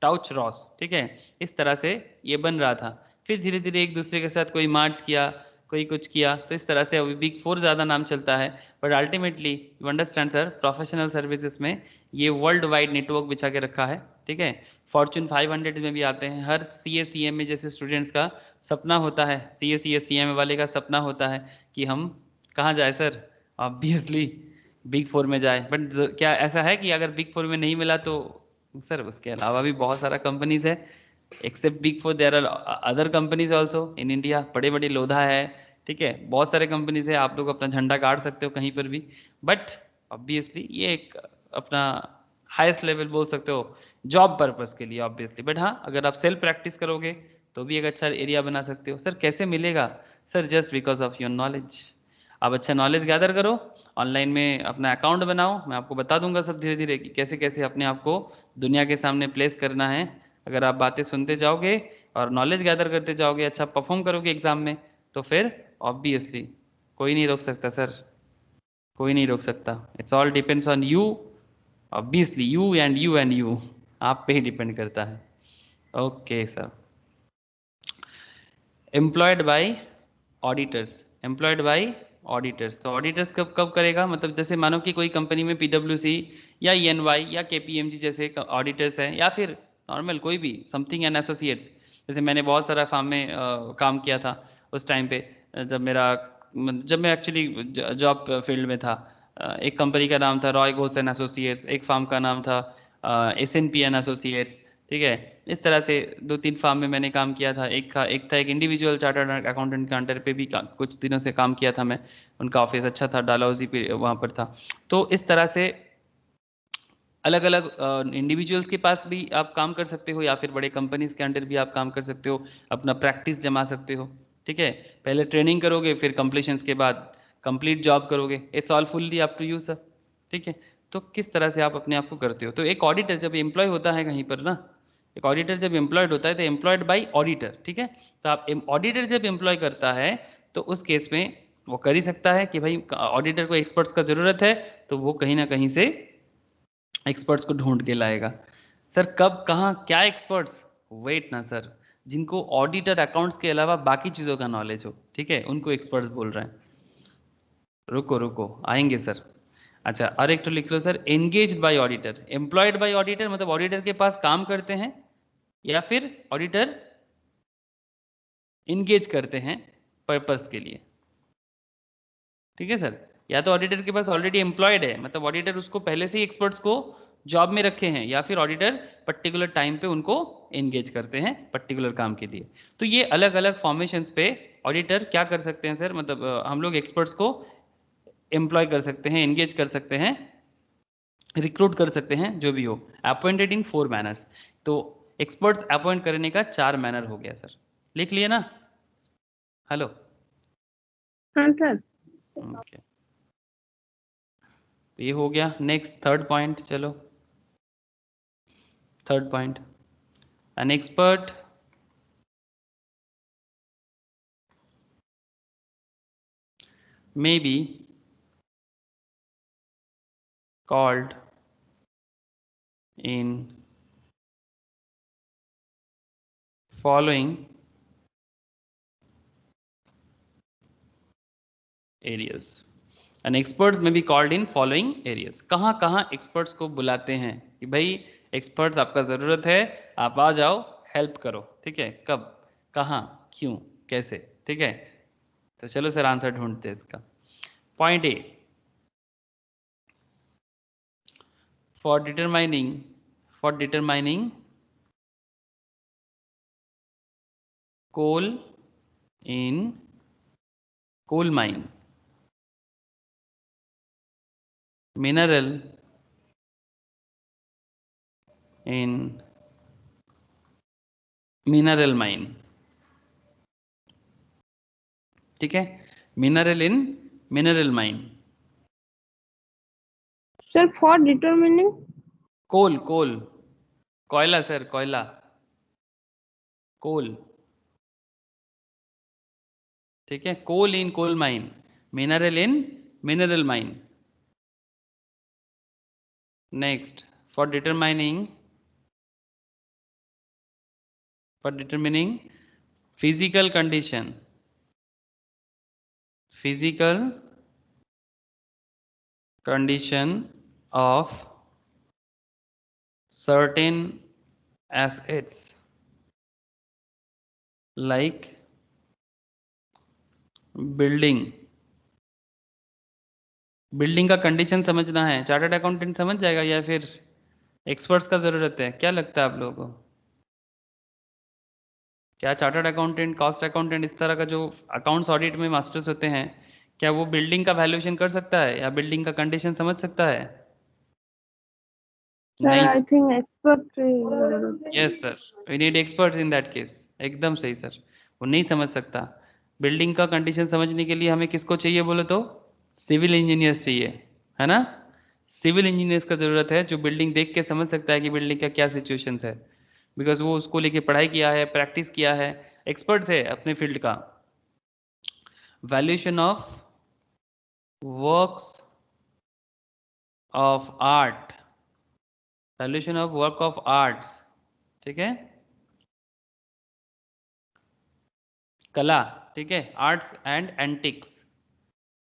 Touche Ross. ठीक है, इस तरह से ये बन रहा था। फिर धीरे धीरे एक दूसरे के साथ कोई मार्च किया, कोई कुछ किया, तो इस तरह से अभी बिग 4 ज़्यादा नाम चलता है। But ultimately you understand sir, professional services में ये वर्ल्ड वाइड नेटवर्क बिछा के रखा है। ठीक है, फॉर्चून 500 में भी आते हैं। हर CA में जैसे स्टूडेंट्स का सपना होता है, CA वाले का सपना होता है कि हम कहाँ जाए सर, ऑब्वियसली बिग 4 में जाए। बट क्या ऐसा है कि अगर बिग 4 में नहीं मिला तो सर उसके अलावा भी बहुत सारा कंपनीज है, except big 4 there are other companies also in India, बड़े बड़े लोधा है। ठीक है, बहुत सारे कंपनीज है, आप लोग अपना झंडा गाड़ सकते हो कहीं पर भी। बट ऑब्वियसली ये एक अपना हाईएस्ट लेवल बोल सकते हो जॉब पर्पस के लिए ऑब्वियसली। बट हाँ, अगर आप सेल्फ प्रैक्टिस करोगे तो भी एक अच्छा एरिया बना सकते हो। सर कैसे मिलेगा sir, just because of your knowledge. आप अच्छा नॉलेज गैदर करो, ऑनलाइन में अपना अकाउंट बनाओ, मैं आपको बता दूंगा सब धीरे धीरे कि कैसे कैसे अपने आप को दुनिया के सामने प्लेस करना है। अगर आप बातें सुनते जाओगे और नॉलेज गैदर करते जाओगे, अच्छा परफॉर्म करोगे एग्जाम में, तो फिर ऑब्वियसली कोई नहीं रोक सकता सर, कोई नहीं रोक सकता। It's all depends on you, obviously you and you and you, आप पे ही डिपेंड करता है। Okay sir, employed by auditors, employed by auditors, तो ऑडिटर्स कब कब करेगा, मतलब जैसे मानो कि कोई कंपनी में PwC या EY या KPMG जैसे ऑडिटर्स हैं, या फिर नॉर्मल कोई भी समथिंग एंड एसोसिएट्स। जैसे मैंने बहुत सारा फार्म में काम किया था उस टाइम पे, जब मैं एक्चुअली जॉब फील्ड में था। एक कंपनी का नाम था रॉय घोष एंड एसोसिएट्स, एक फार्म का नाम था SNP एंड एसोसिएट्स। ठीक है, इस तरह से 2-3 फार्म में मैंने काम किया था। एक इंडिविजुअल चार्टर्ड अकाउंटेंट के अंडर पे भी कुछ दिनों से काम किया था मैं, उनका ऑफिस अच्छा था, डालहौजी पे वहाँ पर था। तो इस तरह से अलग अलग इंडिविजुअल्स के पास भी आप काम कर सकते हो, या फिर बड़े कंपनीज के अंडर भी आप काम कर सकते हो, अपना प्रैक्टिस जमा सकते हो। ठीक है, पहले ट्रेनिंग करोगे, फिर कंप्लीशन के बाद कंप्लीट जॉब करोगे, it's all fully up to you sir. ठीक है, तो किस तरह से आप अपने आप को करते हो। तो एक ऑडिटर जब एम्प्लॉय होता है कहीं पर ना, एक ऑडिटर जब एम्प्लॉयड होता है तो एम्प्लॉयड बाई ऑडिटर। ठीक है, तो आप ऑडिटर जब एम्प्लॉय करता है तो उस केस में वो कर ही सकता है कि भाई ऑडिटर को एक्सपर्ट्स का ज़रूरत है, तो वो कहीं ना कहीं से एक्सपर्ट्स को ढूंढ के लाएगा। सर कब कहाँ क्या एक्सपर्ट्स, वेट ना सर, जिनको ऑडिटर अकाउंट्स के अलावा बाकी चीज़ों का नॉलेज हो, ठीक है, उनको एक्सपर्ट्स बोल रहे हैं। रुको रुको आएंगे सर। अच्छा, और एक तो लिख लो sir, engaged by auditor, employed by auditor मतलब ऑडिटर के पास काम करते हैं, या फिर ऑडिटर इंगेज करते हैं पर्पस के लिए। ठीक है सर, या तो ऑडिटर के पास ऑलरेडी एम्प्लॉयड है, मतलब ऑडिटर उसको पहले से ही एक्सपर्ट्स को जॉब में रखे हैं या फिर ऑडिटर पर्टिकुलर टाइम पे उनको एंगेज करते हैं पर्टिकुलर काम के लिए। तो ये अलग अलग फॉर्मेशंस पे ऑडिटर क्या कर सकते हैं सर, मतलब हम लोग एक्सपर्ट्स को एम्प्लॉय कर सकते हैं, एंगेज कर सकते हैं, रिक्रूट कर सकते हैं, जो भी हो। अपॉइंटेड इन 4 मैनर्स, तो एक्सपर्ट्स अपॉइंट करने का 4 मैनर हो गया सर, लिख लिए ना? हेलो, हाँ सर। ओके, तो ये हो गया। नेक्स्ट थर्ड पॉइंट, चलो third point, an expert may be called in following areas। And experts में भी कॉल्ड इन फॉलोइंग एरियाज। कहाँ कहाँ एक्सपर्ट्स को बुलाते हैं कि भाई एक्सपर्ट्स आपका ज़रूरत है, आप आ जाओ, हेल्प करो, ठीक है? कब, कहाँ, क्यों, कैसे, ठीक है? तो चलो सर आंसर ढूंढते हैं इसका। Point A, for determining coal in coal mine, mineral in mineral mine, ठीक है? Mineral in mineral mine. Sir for determining coal, coal, कोयला सर, कोयला, कोल, ठीक है? Coal in coal mine, mineral in mineral mine. Next, for determining physical condition, physical condition of certain assets like building. Building का condition समझना है, chartered accountant समझ जाएगा या फिर एक्सपर्ट्स का ज़रूरत है? क्या लगता है आप लोगों को? क्या चार्टर्ड अकाउंटेंट, कॉस्ट अकाउंटेंट, इस तरह का जो अकाउंट्स ऑडिट में मास्टर्स होते हैं, क्या वो बिल्डिंग का वैल्यूएशन कर सकता है या बिल्डिंग का कंडीशन समझ सकता है? सर नहीं। I think expert. Yes sir, we need experts in that case. एकदम सही सर, वो नहीं समझ सकता। बिल्डिंग का कंडीशन समझने के लिए हमें किसको चाहिए बोले तो? सिविल इंजीनियर्स चाहिए, है ना? सिविल इंजीनियर्स का ज़रूरत है जो बिल्डिंग देख के समझ सकता है कि बिल्डिंग का क्या सिचुएशंस है, बिकॉज वो उसको लेके पढ़ाई किया है, प्रैक्टिस किया है, एक्सपर्ट्स है अपने फील्ड का। Valuation of works of art, valuation of work of arts, ठीक है? कला, ठीक है? Arts and antics,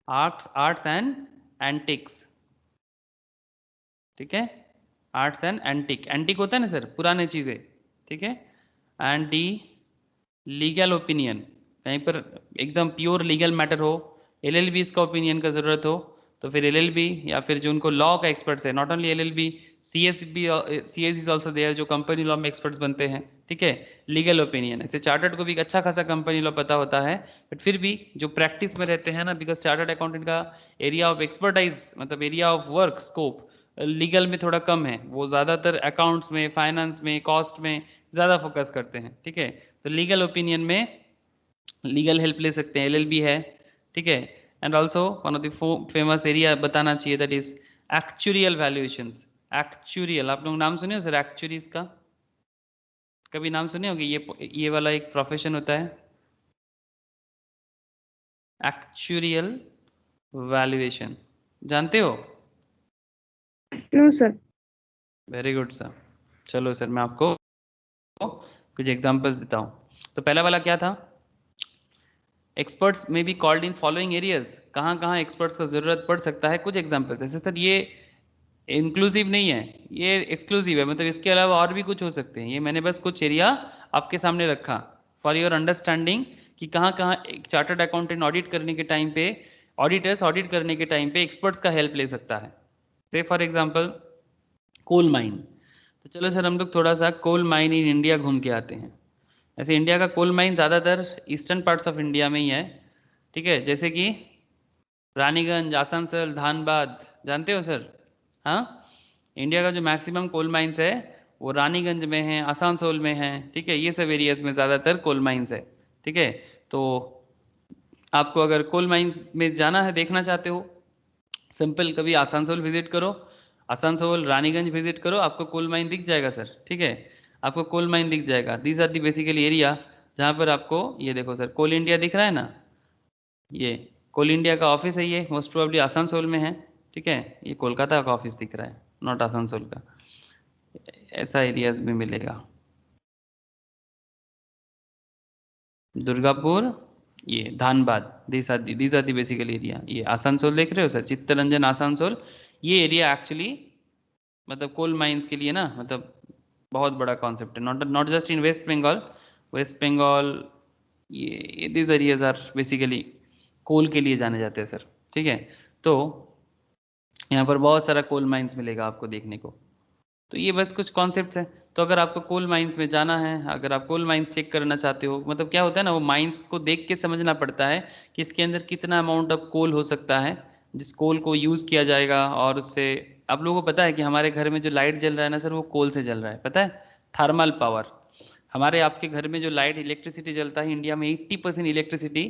arts and antics, ठीक है? आर्ट्स एंड एंटिक, एंटिक होता है ना सर, पुराने चीज़ें, ठीक है? एंड डी, लीगल ओपिनियन, कहीं पर एकदम प्योर लीगल मैटर हो, एलएलबी का ओपिनियन का ज़रूरत हो, तो फिर एलएलबी या फिर जो उनको लॉ का एक्सपर्ट्स है, not only LLB, CSB, CS is also there, जो कंपनी लॉ में एक्सपर्ट्स बनते हैं, ठीक है? लीगल ओपिनियन, ऐसे चार्टर्ड को भी एक अच्छा खासा कंपनी लॉ पता होता है, बट फिर भी जो प्रैक्टिस में रहते हैं ना, बिकॉज चार्टर्ड अकाउंटेंट का एरिया ऑफ एक्सपर्टाइज, मतलब area of work scope legal में थोड़ा कम है, वो ज़्यादातर अकाउंट्स में, फाइनेंस में, कॉस्ट में ज़्यादा फोकस करते हैं, ठीक है? तो लीगल ओपिनियन में लीगल हेल्प ले सकते हैं, एलएलबी है, ठीक है? And also one of the famous area बताना चाहिए, that is actuarial valuations. Actuarial, आप लोग नाम सुने हो सर एक्चुरीज का? कभी नाम सुने होंगे, ये वाला एक प्रोफेशन होता है, एक्चुरियल वैल्यूएशन, जानते हो? No sir. Very good sir. चलो सर मैं आपको कुछ एग्जांपल्स देता हूँ। तो पहला वाला क्या था? Experts may be called in following areas, कहाँ कहाँ एक्सपर्ट्स का जरूरत पड़ सकता है, कुछ एग्जांपल्स। जैसे सर ये इंक्लूसिव नहीं है, ये एक्सक्लूसिव है, मतलब इसके अलावा और भी कुछ हो सकते हैं। ये मैंने बस कुछ एरिया आपके सामने रखा फॉर योर अंडरस्टैंडिंग कि कहाँ कहाँ एक चार्टर्ड अकाउंटेंट ऑडिट करने के टाइम पे, ऑडिटर्स ऑडिट करने के टाइम पे एक्सपर्ट्स का हेल्प ले सकता है। से फॉर एग्जाम्पल कोल माइन। तो चलो सर हम लोग थोड़ा सा कोल माइन इन इंडिया घूम के आते हैं। ऐसे इंडिया का कोल माइन ज़्यादातर ईस्टर्न पार्ट्स ऑफ इंडिया में ही है, ठीक है, जैसे कि रानीगंज, आसनसोल, धानबाद, जानते हो सर? हाँ, इंडिया का जो मैक्सिमम कोल माइंस है वो रानीगंज में है, आसनसोल में है, ठीक है, ये सब एरियाज में ज़्यादातर कोल माइंस है, ठीक है। तो आपको अगर कोल माइंस में जाना है, देखना चाहते हो, सिंपल कभी आसनसोल विजिट करो, आसनसोल रानीगंज विजिट करो, आपको कोल माइन दिख जाएगा सर, ठीक है, आपको कोल माइन दिख जाएगा। These are the basically area जहाँ पर आपको, ये देखो सर, कोल इंडिया दिख रहा है ना, ये कोल इंडिया का ऑफिस है, ये मोस्ट प्रोबेबली आसनसोल में है, ठीक है, ये कोलकाता का ऑफिस दिख रहा है, नॉट आसनसोल का। ऐसा एरियाज भी मिलेगा। दुर्गापुर, ये Dhanbad, these are the basically area. ये आसनसोल देख रहे हो सर, चित्तरंजन आसनसोल, ये एरिया एक्चुअली मतलब कोल माइंस के लिए ना, मतलब बहुत बड़ा कॉन्सेप्ट है, not not just in West Bengal, West Bengal, ये these areas are basically coal के लिए जाने जाते हैं सर, ठीक है। तो यहाँ पर बहुत सारा कोल माइंस मिलेगा आपको देखने को। तो ये बस कुछ कॉन्सेप्ट्स हैं। तो अगर आपको कोल माइंस में जाना है, अगर आप कोल माइंस चेक करना चाहते हो, मतलब क्या होता है ना, वो माइंस को देख के समझना पड़ता है कि इसके अंदर कितना अमाउंट ऑफ कोल हो सकता है, जिस कोल को यूज़ किया जाएगा। और उससे आप लोगों को पता है कि हमारे घर में जो लाइट जल रहा है ना सर, वो कोल से जल रहा है, पता है, थर्मल पावर। हमारे आपके घर में जो लाइट इलेक्ट्रिसिटी जलता है इंडिया में, 80% इलेक्ट्रिसिटी,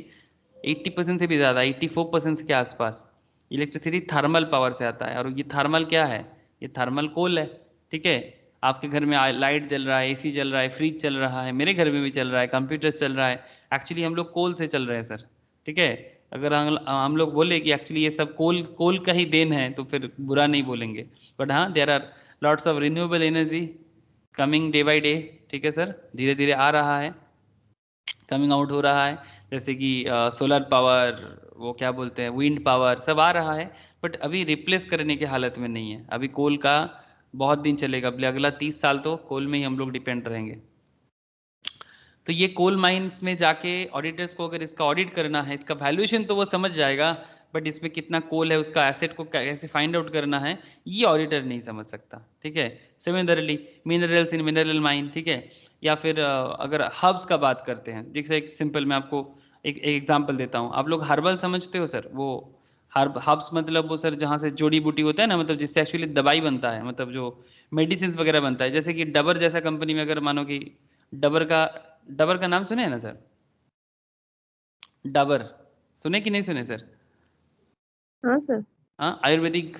80% से भी ज़्यादा, 84% के आसपास इलेक्ट्रिसिटी थर्मल पावर से आता है। और ये थर्मल क्या है, ये थर्मल कोल है, ठीक है। आपके घर में लाइट जल रहा है, एसी जल रहा है, फ्रिज चल रहा है, मेरे घर में भी चल रहा है, कंप्यूटर चल रहा है, एक्चुअली हम लोग कोल से चल रहे हैं सर, ठीक है। अगर हम लोग बोले कि एक्चुअली ये सब कोल कोल का ही देन है तो फिर बुरा नहीं बोलेंगे। बट हाँ, there are lots of renewable energy coming day by day, ठीक है सर, धीरे धीरे आ रहा है, कमिंग आउट हो रहा है, जैसे कि सोलर पावर, वो क्या बोलते हैं, विंड पावर, सब आ रहा है। बट अभी रिप्लेस करने की हालत में नहीं है, अभी कोल का बहुत दिन चलेगा, अगला 30 साल तो कोल में ही हम लोग डिपेंड रहेंगे। तो ये कोल माइंस में जाके ऑडिटर्स को अगर इसका ऑडिट करना है, इसका वैल्यूएशन तो वो समझ जाएगा, बट इसमें कितना कोल है, उसका एसेट को कैसे फाइंड आउट करना है, ये ऑडिटर नहीं समझ सकता, ठीक है। Similarly minerals in mineral mine, ठीक है। या फिर अगर हब्स का बात करते हैं, जैसे एक सिंपल मैं आपको एक एग्जांपल देता हूँ। आप लोग हर्बल समझते हो सर, वो हर्ब्स मतलब वो सर जहाँ से जोड़ी बूटी होता है ना, मतलब जिससे एक्चुअली दवाई बनता है, मतलब जो मेडिसिन वगैरह बनता है, जैसे कि डबर जैसा कंपनी में अगर मानो कि डबर का डबर का नाम सुने हैं ना सर? डाबर सुने कि नहीं सुने सर? हाँ सर। हाँ, आयुर्वेदिक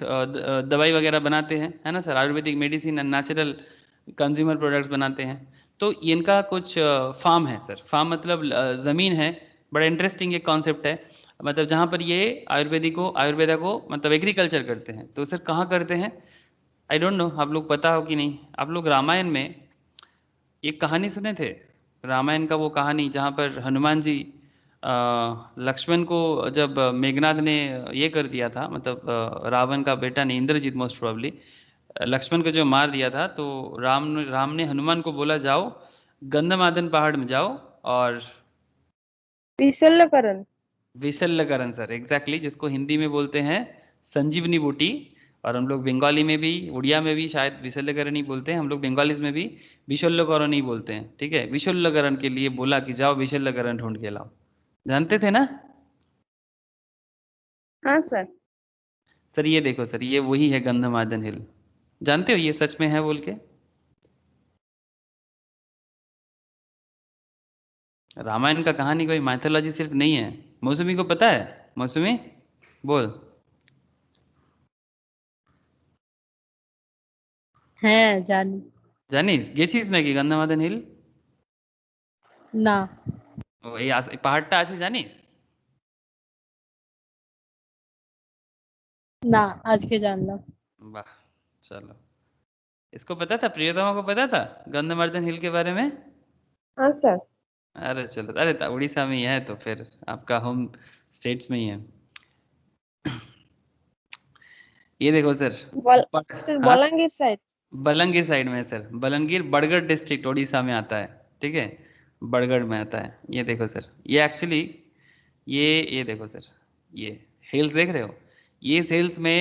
दवाई वगैरह बनाते हैं, है ना sir, Ayurvedic medicine and natural consumer products बनाते हैं। तो इनका कुछ फार्म है सर, फार्म मतलब ज़मीन है, बड़ा इंटरेस्टिंग ये कॉन्सेप्ट है। मतलब जहाँ पर ये आयुर्वेदा को मतलब एग्रीकल्चर करते हैं, तो सर कहाँ करते हैं, आई डोंट नो आप लोग पता हो कि नहीं। आप लोग रामायण में एक कहानी सुने थे, रामायण का वो कहानी जहाँ पर हनुमान जी लक्ष्मण को, जब मेघनाद ने ये कर दिया था, मतलब रावण का बेटा ने, इंद्रजीत मोस्ट प्रोबेबली, लक्ष्मण को जो मार दिया था, तो राम ने हनुमान को बोला जाओ गंधमादन पहाड़ में जाओ और विशल्यकरण। विशल्यकरण सर, एग्जैक्टली, जिसको हिंदी में बोलते हैं संजीवनी बूटी, और हम लोग बंगाली में भी, उड़िया में भी शायद विशल्यकरण ही बोलते हैं, हम लोग बंगालीज में भी विशल्यकरण ही बोलते हैं, ठीक है। विशल्यकरण के लिए बोला कि जाओ विशल्यकरण ढूंढ के लाओ, जानते थे ना हाँ सर। सर? ये देखो सर, ये वही है गंधमादन हिल, जानते हो ये सच में है बोल के। रामायण का कहानी कोई माइथोलॉजी सिर्फ नहीं है। मौसमी को पता है? मौसमी बोल। হ্যাঁ জানি। জানিস, গেছিস নাকি গন্ধমাদন হিল? না। ও এই এই পাহাড়টা আছে জানিস? না, আজকে জানলাম। वाह, चलो। इसको पता था, प्रियतमा को पता था गंधमार्दन हिल के बारे में? हाँ सर। अरे चलो, अरे उड़ीसा में ही है तो फिर आपका होम स्टेट्स में ही है। ये देखो सर, बल सर हाँ, बलांगीर साइड। बलंगीर साइड में है सर, बलंगीर बड़गढ़ डिस्ट्रिक्ट उड़ीसा में आता है, ठीक है, बड़गढ़ में आता है। ये देखो सर, ये एक्चुअली, ये देखो सर, ये हिल्स देख रहे हो, ये हिल्स में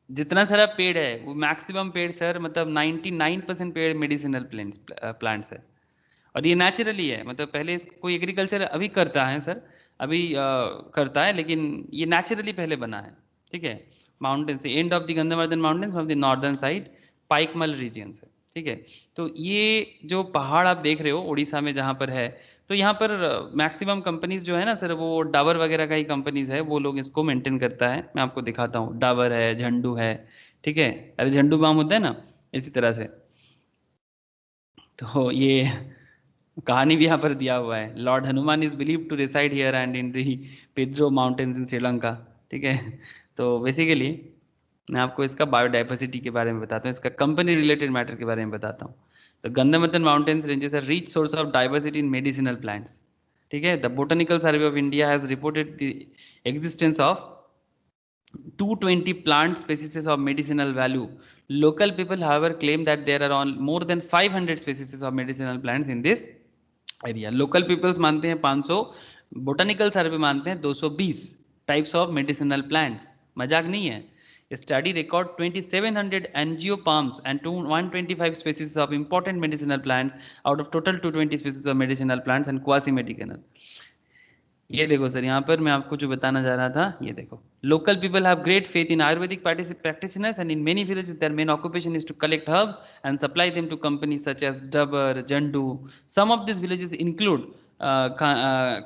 जितना सारा पेड़ है वो मैक्सिमम पेड़ सर, मतलब 99% पेड़ मेडिसिनल प्लांट्स है। और ये नेचुरली है, मतलब पहले कोई एग्रीकल्चर अभी करता है सर, अभी करता है, लेकिन ये नेचुरली पहले बना है। ठीक है, माउंटेन से end of the Gandhamardan mountains of the northern side, Paikmal region से। ठीक है, तो ये जो पहाड़ आप देख रहे हो उड़ीसा में जहाँ पर है, तो यहाँ पर मैक्सिमम कंपनीज जो है ना सर, वो डाबर वगैरह का ही कंपनीज है, वो लोग इसको मेंटेन करता है। मैं आपको दिखाता हूँ, डाबर है, झंडू है। ठीक है, अरे झंडू बाम होता है ना, इसी तरह से। तो ये कहानी भी यहाँ पर दिया हुआ है, lord Hanuman is believe to reside here and in the Pedro mountains in Sri Lanka. ठीक है, तो बेसिकली मैं आपको इसका बायोडाइवर्सिटी के बारे में बताता हूँ, इसका कंपनी रिलेटेड मैटर के बारे में बताता हूँ। तो Gandhamardan mountains ranges are rich source of diversity in medicinal plants. ठीक है, the botanical survey of India has reported the existence of 220 plant species of medicinal value. Local people, however, claim that there are on more than 500 species of medicinal plants in this area. Local peoples मानते हैं 500, botanical सर्वे मानते हैं 220 types of medicinal plants. मजाक नहीं है। Study record 2700 angiopalms and 125 species of important medicinal plants out of total 220 species of medicinal plants and quasi-medicinal. ये देखो sir, यहाँ पर मैं आपको जो बताना जा रहा था, ये देखो, local people have great faith in Ayurvedic practitioners and in many villages their main occupation is to collect herbs and supply them to companies such as Dabur, Jandu. Some of these villages include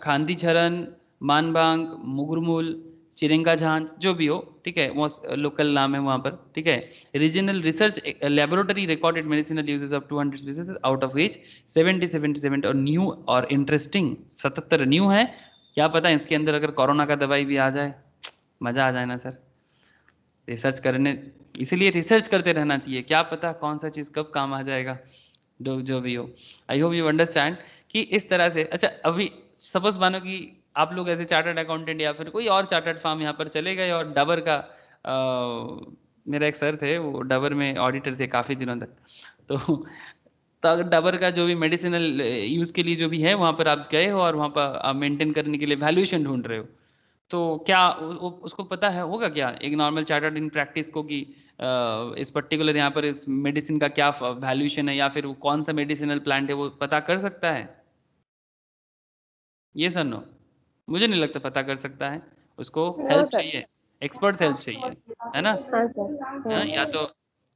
खांदी झरन, मानबांग, मुगरमुल, चिरंगा झांझ, जो भी हो। ठीक है, वो local नाम है वहाँ पर। ठीक है, regional research laboratory recorded medicinal uses of 200 species out of which 77 और न्यू और इंटरेस्टिंग 77 न्यू है। क्या पता इसके अंदर अगर कोरोना का दवाई भी आ जाए, मजा आ जाए ना सर। रिसर्च करने, इसीलिए रिसर्च करते रहना चाहिए, क्या पता कौन सा चीज़ कब काम आ जाएगा। जो भी हो, आई होप यू अंडरस्टैंड कि इस तरह से। अच्छा, अभी सपोज मानो कि आप लोग ऐसे चार्टर्ड अकाउंटेंट या फिर कोई और चार्टर्ड फर्म यहाँ पर चले गए, और डाबर का मेरा एक सर थे, वो डाबर में ऑडिटर थे काफ़ी दिनों तक। तो अगर डाबर का जो भी मेडिसिनल यूज़ के लिए जो भी है, वहाँ पर आप गए हो और वहाँ पर आप मेंटेन करने के लिए वैल्यूएशन ढूंढ रहे हो, तो क्या उसको पता है होगा क्या एक नॉर्मल चार्टर्ड इन प्रैक्टिस को कि इस पर्टिकुलर यहाँ पर इस मेडिसिन का क्या वैल्यूएशन है, या फिर वो कौन सा मेडिसिनल प्लांट है, वो पता कर सकता है? ये सर नो, मुझे नहीं लगता पता कर सकता है। उसको नो हेल्प सर। चाहिए, एक्सपर्ट्स हेल्प चाहिए, है ना? हाँ सर। हाँ,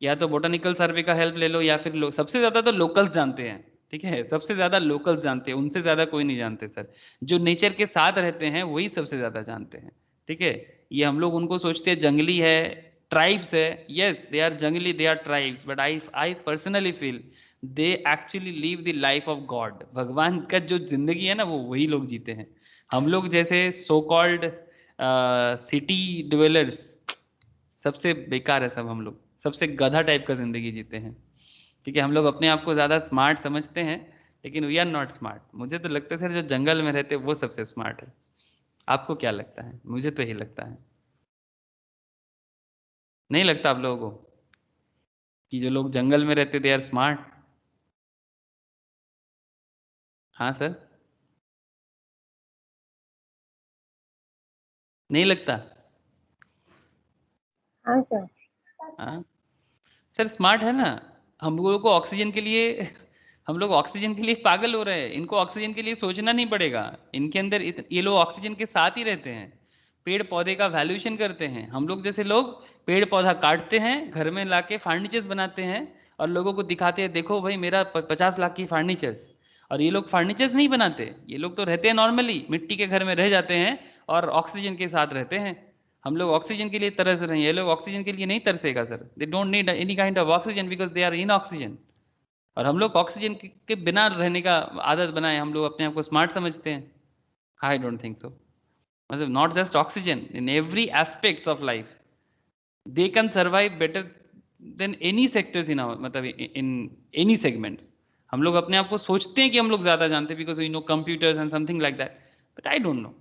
या तो बोटानिकल सर्वे का हेल्प ले लो, या फिर सबसे ज्यादा तो लोकल्स जानते हैं। ठीक है, सबसे ज्यादा लोकल्स जानते हैं, उनसे ज्यादा कोई नहीं जानते सर। जो नेचर के साथ रहते हैं वही सबसे ज्यादा जानते हैं। ठीक है, ये हम लोग उनको सोचते हैं जंगली है, ट्राइब्स है। यस, दे आर जंगली, they are tribes, but I personally feel they actually live the life of god. भगवान का जो जिंदगी है ना, वो वही लोग जीते हैं। हम लोग जैसे सो कॉल्ड सिटी डिवेलर्स, सबसे बेकार है सब। हम लोग सबसे गधा टाइप का जिंदगी जीते हैं। ठीक है, हम लोग अपने आप को ज़्यादा स्मार्ट समझते हैं, लेकिन वी आर नॉट स्मार्ट। मुझे तो लगता है सर, जो जंगल में रहते हैं वो सबसे स्मार्ट है। आपको क्या लगता है? मुझे तो यही लगता है। नहीं लगता आप लोगों को कि जो लोग जंगल में रहते दे आर स्मार्ट? हाँ सर, नहीं लगता? हाँ सर। हाँ सर, स्मार्ट है ना। हम लोगों को ऑक्सीजन के लिए हम लोग ऑक्सीजन के लिए पागल हो रहे हैं। इनको ऑक्सीजन के लिए सोचना नहीं पड़ेगा। इनके अंदर ये लोग ऑक्सीजन के साथ ही रहते हैं, पेड़ पौधे का वैल्यूएशन करते हैं। हम लोग जैसे लोग पेड़ पौधा काटते हैं, घर में लाके फर्नीचर्स बनाते हैं, और लोगों को दिखाते हैं देखो भाई मेरा 50 लाख की फर्नीचर्स। और ये लोग फर्नीचर्स नहीं बनाते, ये लोग तो रहते हैं नॉर्मली, मिट्टी के घर में रह जाते हैं और ऑक्सीजन के साथ रहते हैं। हम लोग ऑक्सीजन के लिए तरस रहे हैं, ये लोग ऑक्सीजन के लिए नहीं तरसेगा sir. They don't need any kind of oxygen because they are in oxygen. और हम लोग ऑक्सीजन के बिना रहने का आदत बनाए, हम लोग अपने आप को स्मार्ट समझते हैं। I don't think so. मतलब not just oxygen, in every aspects of life they can survive better than any sectors in मतलब इन एनी सेगमेंट्स। हम लोग अपने आप को सोचते हैं कि हम लोग ज़्यादा जानते हैं because we know computers and something like that, but I don't know.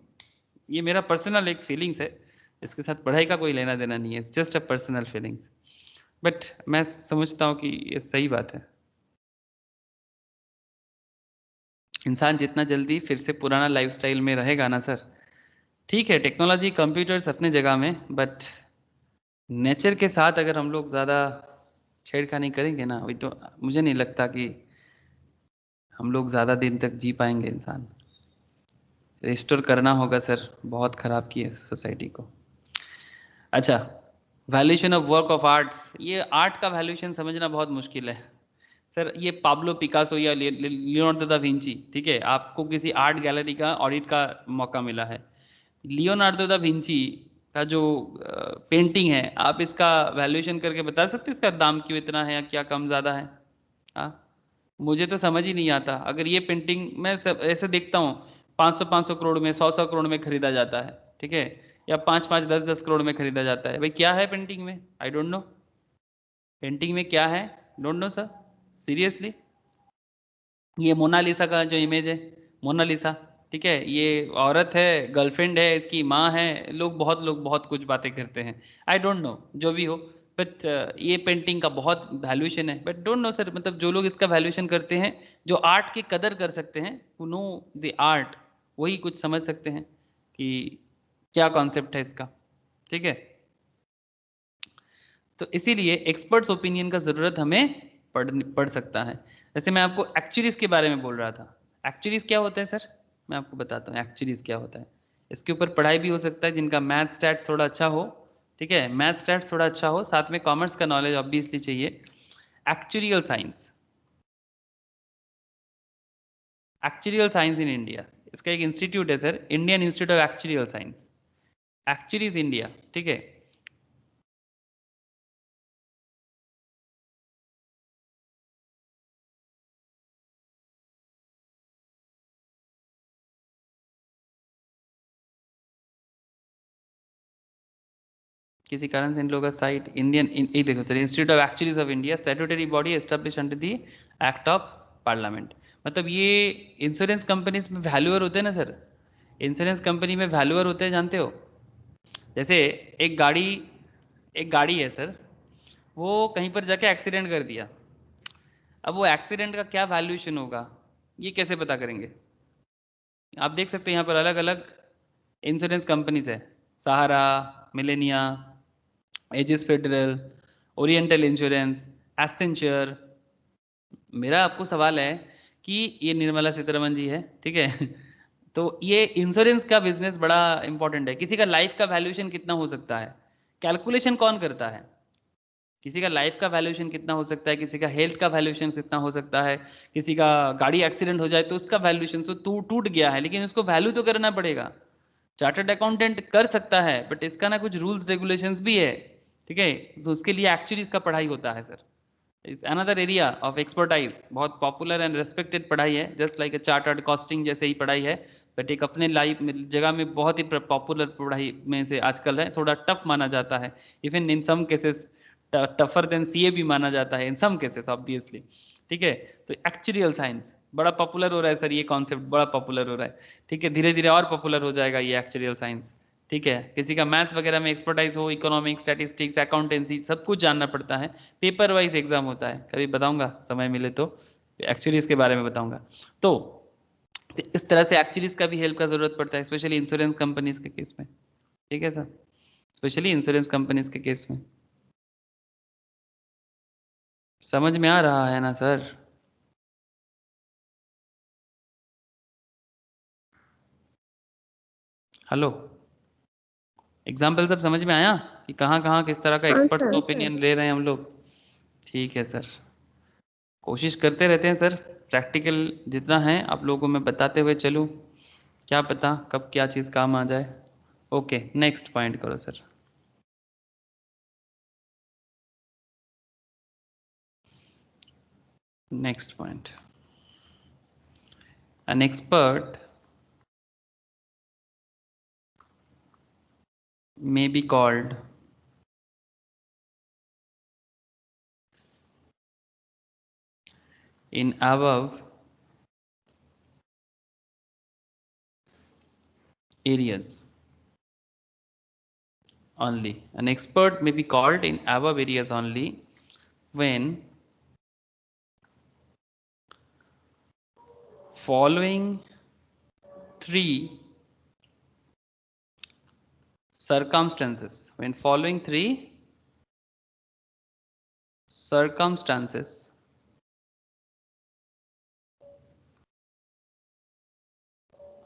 ये मेरा पर्सनल एक फीलिंग्स है, इसके साथ पढ़ाई का कोई लेना देना नहीं है, it's just a personal feelings. But मैं समझता हूँ कि ये सही बात है। इंसान जितना जल्दी फिर से पुराना लाइफस्टाइल में रहेगा ना सर, ठीक है, टेक्नोलॉजी कंप्यूटर्स अपने जगह में, बट नेचर के साथ अगर हम लोग ज़्यादा छेड़खानी करेंगे ना, वही तो मुझे नहीं लगता कि हम लोग ज़्यादा दिन तक जी पाएंगे। इंसान रिस्टोर करना होगा सर, बहुत ख़राब की है सोसाइटी को। अच्छा, valuation of work of arts, ये आर्ट का वैल्यूएशन समझना बहुत मुश्किल है सर। ये पाब्लो पिकासो या लियोनार्डो दा विंची, ठीक है, आपको किसी आर्ट गैलरी का ऑडिट का मौका मिला है, लियोनार्डो दा विंची का जो पेंटिंग है, आप इसका वैल्यूएशन करके बता सकते हैं इसका दाम क्यों इतना है या क्या कम ज़्यादा है? हाँ, मुझे तो समझ ही नहीं आता। अगर ये पेंटिंग मैं सब ऐसे देखता हूँ 500-500 करोड़ में, 100-100 करोड़ में खरीदा जाता है, ठीक है, या 5-5, 10-10 करोड़ में खरीदा जाता है, भाई क्या है पेंटिंग में? आई डोंट नो, पेंटिंग में क्या है? Don't know sir, seriously. ये मोनालिसा का जो इमेज है, मोनालिसा, ठीक है, ये औरत है, गर्लफ्रेंड है, इसकी माँ है, लोग बहुत कुछ बातें करते हैं। आई डोंट नो, जो भी हो, बट ये पेंटिंग का बहुत वैल्यूएशन है, बट डोंट नो सर, मतलब जो लोग इसका वैल्यूएशन करते हैं, जो आर्ट की कदर कर सकते हैं, हु नो द आर्ट, वही कुछ समझ सकते हैं कि क्या कॉन्सेप्ट है इसका, ठीक है। तो इसीलिए एक्सपर्ट्स ओपिनियन का ज़रूरत हमें पड़ सकता है। जैसे मैं आपको एक्चुअलीज के बारे में बोल रहा था। एक्चुअलीज क्या होता है सर? मैं आपको बताता हूँ एक्चुअलीज क्या होता है। इसके ऊपर पढ़ाई भी हो सकता है जिनका मैथ स्टैट थोड़ा अच्छा हो, ठीक है, मैथ स्टैट थोड़ा अच्छा हो, साथ में कॉमर्स का नॉलेज ऑब्वियसली चाहिए। Actuarial science, actuarial science in India, इसका एक इंस्टीट्यूट है sir, Indian institute of actuarial science, एक्चुअलीज India, ठीक है। किसी कारण से इन लोगों का साइट ये देखो sir, institute of एक्चुअलीज of India, statutory body establish under the act of parliament. मतलब ये इंश्योरेंस कंपनीज में वैल्यूअर होते हैं ना सर, इंश्योरेंस कंपनी में वैल्यूअर होते हैं, जानते हो? जैसे एक गाड़ी एक गाड़ी है सर, वो कहीं पर जाके एक्सीडेंट कर दिया, अब वो एक्सीडेंट का क्या वैल्यूएशन होगा, ये कैसे पता करेंगे? आप देख सकते हैं यहाँ पर अलग अलग इंश्योरेंस कंपनीज है, Sahara, Millennia, Aegis Federal, Oriental Insurance, Accenture. मेरा आपको सवाल है कि ये निर्मला सीतारमन जी है, ठीक है तो ये इंश्योरेंस का बिजनेस बड़ा इंपॉर्टेंट है। किसी का लाइफ का वैल्यूएशन कितना हो सकता है, कैलकुलेशन कौन करता है? किसी का लाइफ का वैल्यूएशन कितना हो सकता है, किसी का हेल्थ का वैल्यूएशन कितना हो सकता है, किसी का गाड़ी एक्सीडेंट हो जाए तो उसका वैल्यूएशन तो टूट गया है, लेकिन उसको वैल्यू तो करना पड़ेगा। चार्टर्ड अकाउंटेंट कर सकता है, बट इसका ना कुछ रूल्स रेगुलेशंस भी है, ठीक है, तो उसके लिए एक्चुअली इसका पढ़ाई होता है sir. Is another area of expertise, बहुत पॉपुलर एंड रेस्पेक्टेड पढ़ाई है, just like a chartered costing जैसे ही पढ़ाई है, बट एक अपने लाइफ में जगह में बहुत ही पॉपुलर पढ़ाई में से आजकल है, थोड़ा टफ माना जाता है, even in some cases tougher than CA भी माना जाता है इन सम केसेस ऑब्वियसली, ठीक है। तो एक्चुरियल साइंस बड़ा पॉपुलर हो रहा है सर, ये कॉन्सेप्ट बड़ा पॉपुलर हो रहा है, ठीक है, धीरे धीरे और पॉपुलर हो जाएगा ये एक्चुरियल साइंस, ठीक है। किसी का मैथ्स वगैरह में एक्सपर्टाइज हो, इकोनॉमिक्स, स्टैटिस्टिक्स, अकाउंटेंसी, सब कुछ जानना पड़ता है, पेपर वाइज एग्जाम होता है, कभी बताऊंगा समय मिले तो एक्चुअलीज के बारे में बताऊंगा। तो इस तरह से एक्चुअलीज का भी हेल्प का जरूरत पड़ता है, स्पेशली इंश्योरेंस कंपनीज के केस में, ठीक है सर, स्पेशली इंश्योरेंस कंपनीज के केस में। समझ में आ रहा है ना सर? हेलो, एग्जाम्पल सब समझ में आया कि कहाँ कहाँ किस तरह का हाँ एक्सपर्ट्स का सर। ओपिनियन ले रहे हैं हम लोग? ठीक है सर, कोशिश करते रहते हैं सर, प्रैक्टिकल जितना है आप लोगों को मैं बताते हुए चलूँ, क्या पता कब क्या चीज़ काम आ जाए। ओके, नेक्स्ट पॉइंट करो sir. Next point, an expert may be called in above areas only. An expert may be called in above areas only when following three circumstances, when following three circumstances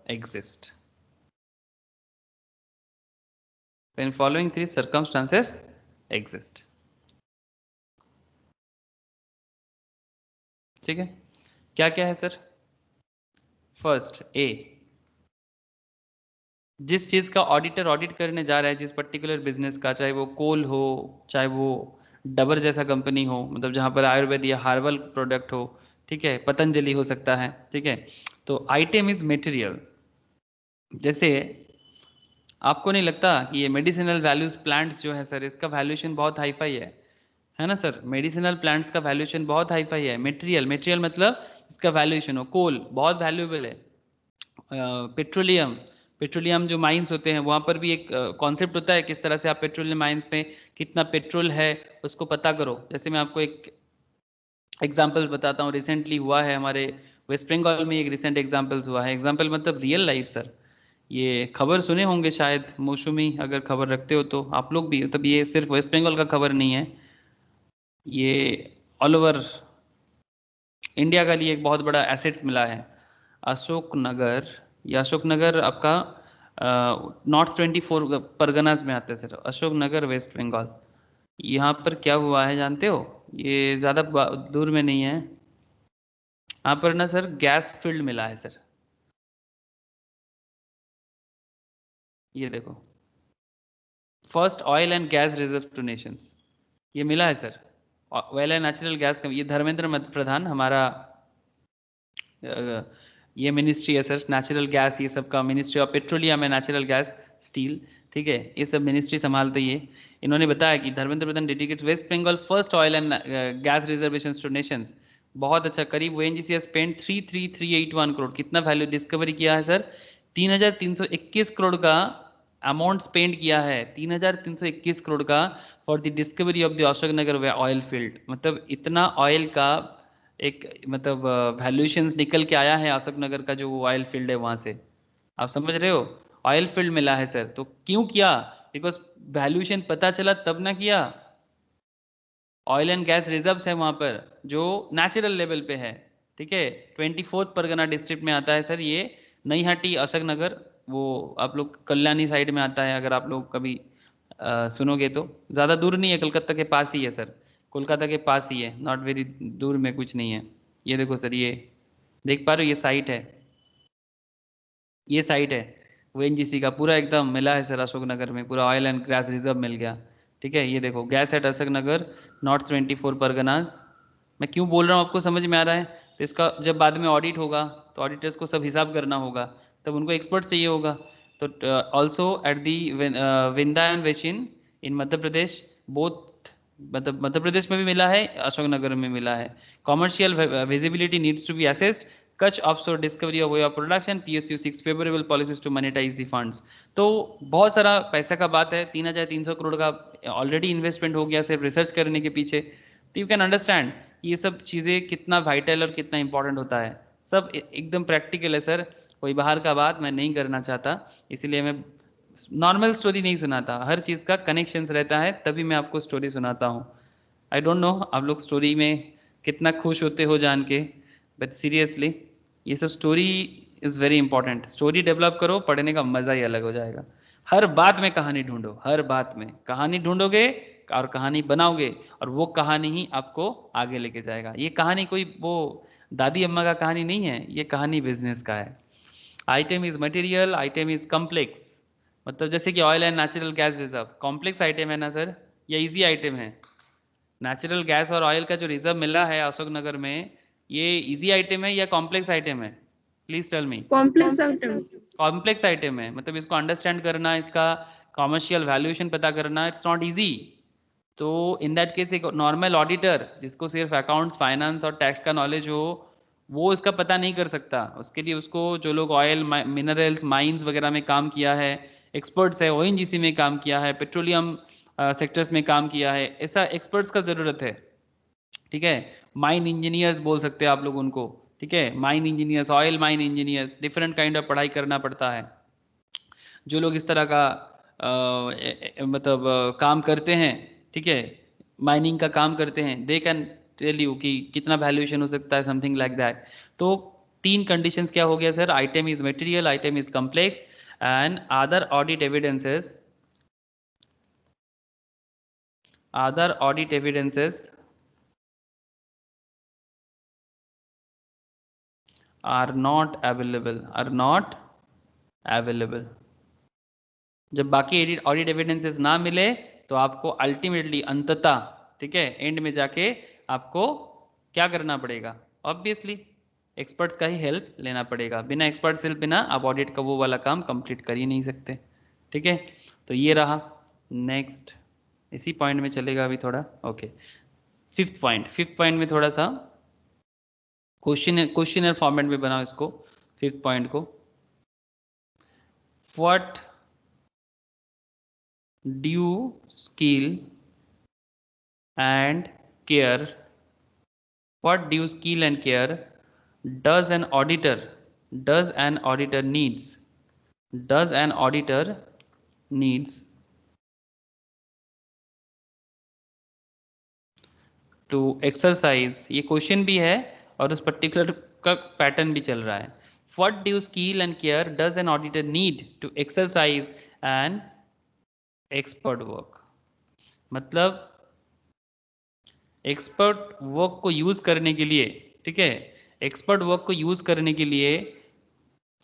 exist when following three circumstances exist. ठीक है, क्या क्या है sir? First A, जिस चीज का auditor audit करने जा रहा है, जिस पर्टिकुलर बिजनेस का, चाहे वो कोल हो, चाहे वो डबर जैसा कंपनी हो, मतलब जहाँ पर आयुर्वेद या हार्बल प्रोडक्ट हो, ठीक है, पतंजलि हो सकता है, ठीक है, तो आइटम इज मटेरियल। जैसे आपको नहीं लगता कि ये मेडिसिनल वैल्यूज प्लांट्स जो है सर, इसका वैल्यूएशन बहुत हाई फाई है ना सर? मेडिसिनल प्लांट्स का वैल्यूएशन बहुत हाई फाई है। मटेरियल, मटेरियल मतलब इसका वैल्यूएशन हो, कोल बहुत वैल्यूएबल है, पेट्रोलियम, पेट्रोलियम जो माइंस होते हैं वहाँ पर भी एक कॉन्सेप्ट होता है किस तरह से आप पेट्रोलियम माइंस में कितना पेट्रोल है उसको पता करो। जैसे मैं आपको एक एग्जांपल्स बताता हूँ, रिसेंटली हुआ है हमारे वेस्ट बंगाल में, एक रिसेंट एग्जांपल्स हुआ है। एग्जांपल मतलब रियल लाइफ सर, ये खबर सुने होंगे शायद, मौसमी अगर खबर रखते हो तो आप लोग भी, तब ये सिर्फ वेस्ट बंगाल का खबर नहीं है, ये ऑल ओवर इंडिया का लिए एक बहुत बड़ा एसेट्स मिला है। अशोक नगर, ये अशोक नगर आपका नॉर्थ 24 परगनाज में आता है सर, अशोक नगर वेस्ट बंगाल। यहाँ पर क्या हुआ है जानते हो? ये ज़्यादा दूर में नहीं है, यहाँ पर ना सर गैस फील्ड मिला है सर, ये देखो, first oil and gas reserve two nations, ये मिला है sir. Oil and natural gas का, ये धर्मेंद्र प्रधान हमारा ये मिनिस्ट्री है सर, नेचुरल गैस ये सब का, ministry of petroleum and natural gas, steel, ठीक है, ये सब मिनिस्ट्री संभालते ही। इन्होंने बताया कि Dharmendra Pradhan dedicates West Bengal first oil and gas reservations to nations. बहुत अच्छा, करीब ONGC हैज स्पेंड 33381 करोड़, कितना वैल्यू डिस्कवरी किया है सर? 3321 करोड़ का अमाउंट स्पेंड किया है, 3321 करोड़ का for the discovery of the Ashok Nagar oil field. मतलब इतना ऑयल का एक मतलब वैल्यूएशंस निकल के आया है अशोक नगर का जो ऑयल फील्ड है वहां से, आप समझ रहे हो? ऑयल फील्ड मिला है सर, तो क्यों किया? बिकॉज वैल्यूएशन पता चला तब ना किया। ऑयल एंड गैस रिजर्व्स है वहां पर जो नेचुरल लेवल पे है, ठीक है, 24 परगना डिस्ट्रिक्ट में आता है सर ये, नईहाटी अशोक नगर, वो आप लोग कल्याणी साइड में आता है, अगर आप लोग कभी सुनोगे तो। ज़्यादा दूर नहीं है, कलकत्ता के पास ही है सर, कोलकाता के पास ही है, नॉट वेरी दूर में कुछ नहीं है। ये देखो सर, ये देख पा रहे हो, ये साइट है, ये साइट है ONGC का, पूरा एकदम मिला है सर अशोक नगर में, पूरा ऑयल एंड गैस रिजर्व मिल गया, ठीक है। ये देखो gas at Ashok Nagar north 24 Parganas. मैं क्यों बोल रहा हूँ आपको समझ में आ रहा है? तो इसका जब बाद में ऑडिट होगा तो ऑडिटर्स को सब हिसाब करना होगा, तब उनको एक्सपर्ट चाहिए होगा। तो also at the Vindhya and basin in Madhya Pradesh, both मतलब मध्य प्रदेश में भी मिला है, अशोक नगर में मिला है। Commercial visibility needs to be assessed, Kutch offshore discovery of way of production, PSU 6 favourable policies to monetise the funds. तो बहुत सारा पैसा का बात है, 3300 करोड़ का ऑलरेडी इन्वेस्टमेंट हो गया सिर्फ रिसर्च करने के पीछे। तो यू कैन अंडरस्टैंड ये सब चीज़ें कितना वाइटल और कितना इंपॉर्टेंट होता है। सब एकदम प्रैक्टिकल है सर, कोई बाहर का बात मैं नहीं करना चाहता, इसलिए मैं नॉर्मल स्टोरी नहीं सुनाता, हर चीज़ का कनेक्शंस रहता है, तभी मैं आपको स्टोरी सुनाता हूँ। आई डोंट नो आप लोग स्टोरी में कितना खुश होते हो जान के, बट सीरियसली ये सब story is very important. Story develop करो, पढ़ने का मज़ा ही अलग हो जाएगा। हर बात में कहानी ढूंढो, हर बात में कहानी ढूंढोगे और कहानी बनाओगे, और वो कहानी ही आपको आगे लेके जाएगा। ये कहानी कोई वो दादी अम्मा का कहानी नहीं है, ये कहानी बिजनेस का है। Item is material, item is complex, मतलब जैसे कि oil and natural gas reserve complex item है ना सर, या इजी आइटम है? नेचुरल गैस और ऑयल का जो रिजर्व मिला है अशोक नगर में, ये इजी आइटम है या कॉम्प्लेक्स आइटम है? Please tell me. Complex item. Complex item है, मतलब इसको अंडरस्टैंड करना, इसका कॉमर्शियल वैल्यूएशन पता करना, इट्स नॉट इजी। तो इन दैट केस एक नॉर्मल ऑडिटर जिसको सिर्फ अकाउंट्स, फाइनेंस और टैक्स का नॉलेज हो, वो इसका पता नहीं कर सकता। उसके लिए उसको जो लोग ऑयल, मिनरल्स, माइंस वगैरह में काम किया है, एक्सपर्ट्स है, ONGC में काम किया है, पेट्रोलियम सेक्टर्स में काम किया है, ऐसा एक्सपर्ट्स का ज़रूरत है, ठीक है। माइन इंजीनियर्स बोल सकते हैं आप लोग उनको, ठीक है, mine engineers, oil mine engineers, different kind of पढ़ाई करना पड़ता है। जो लोग इस तरह का मतलब काम करते हैं, ठीक है, माइनिंग का काम करते हैं, दे कैन टेल यू कि कितना वैल्यूएशन हो सकता है, समथिंग लाइक दैट। तो 3 कंडीशंस क्या हो गया sir? Item is material, item is complex and other audit evidences, other audit evidences are not available। जब बाकी ऑडिट एविडेंसेस ना मिले तो आपको अल्टीमेटली अंततः, ठीक है, एंड में जाके आपको क्या करना पड़ेगा? ऑब्वियसली एक्सपर्ट्स का ही हेल्प लेना पड़ेगा। बिना एक्सपर्ट्स हेल्प बिना आप ऑडिट का वो वाला काम कंप्लीट कर ही नहीं सकते। ठीक है, तो ये रहा। नेक्स्ट इसी पॉइंट में चलेगा अभी थोड़ा। ओके, फिफ्थ पॉइंट में थोड़ा सा क्वेश्चनर फॉर्मेट में बनाओ इसको, फिफ्थ पॉइंट को। What due skill and care, what due skill and care does an auditor needs to exercise? ये क्वेश्चन भी है और उस पर्टिकुलर का पैटर्न भी चल रहा है। what due skill and care does an auditor need to exercise an expert work? मतलब एक्सपर्ट वर्क को यूज करने के लिए, ठीक है, एक्सपर्ट वर्क को यूज करने के लिए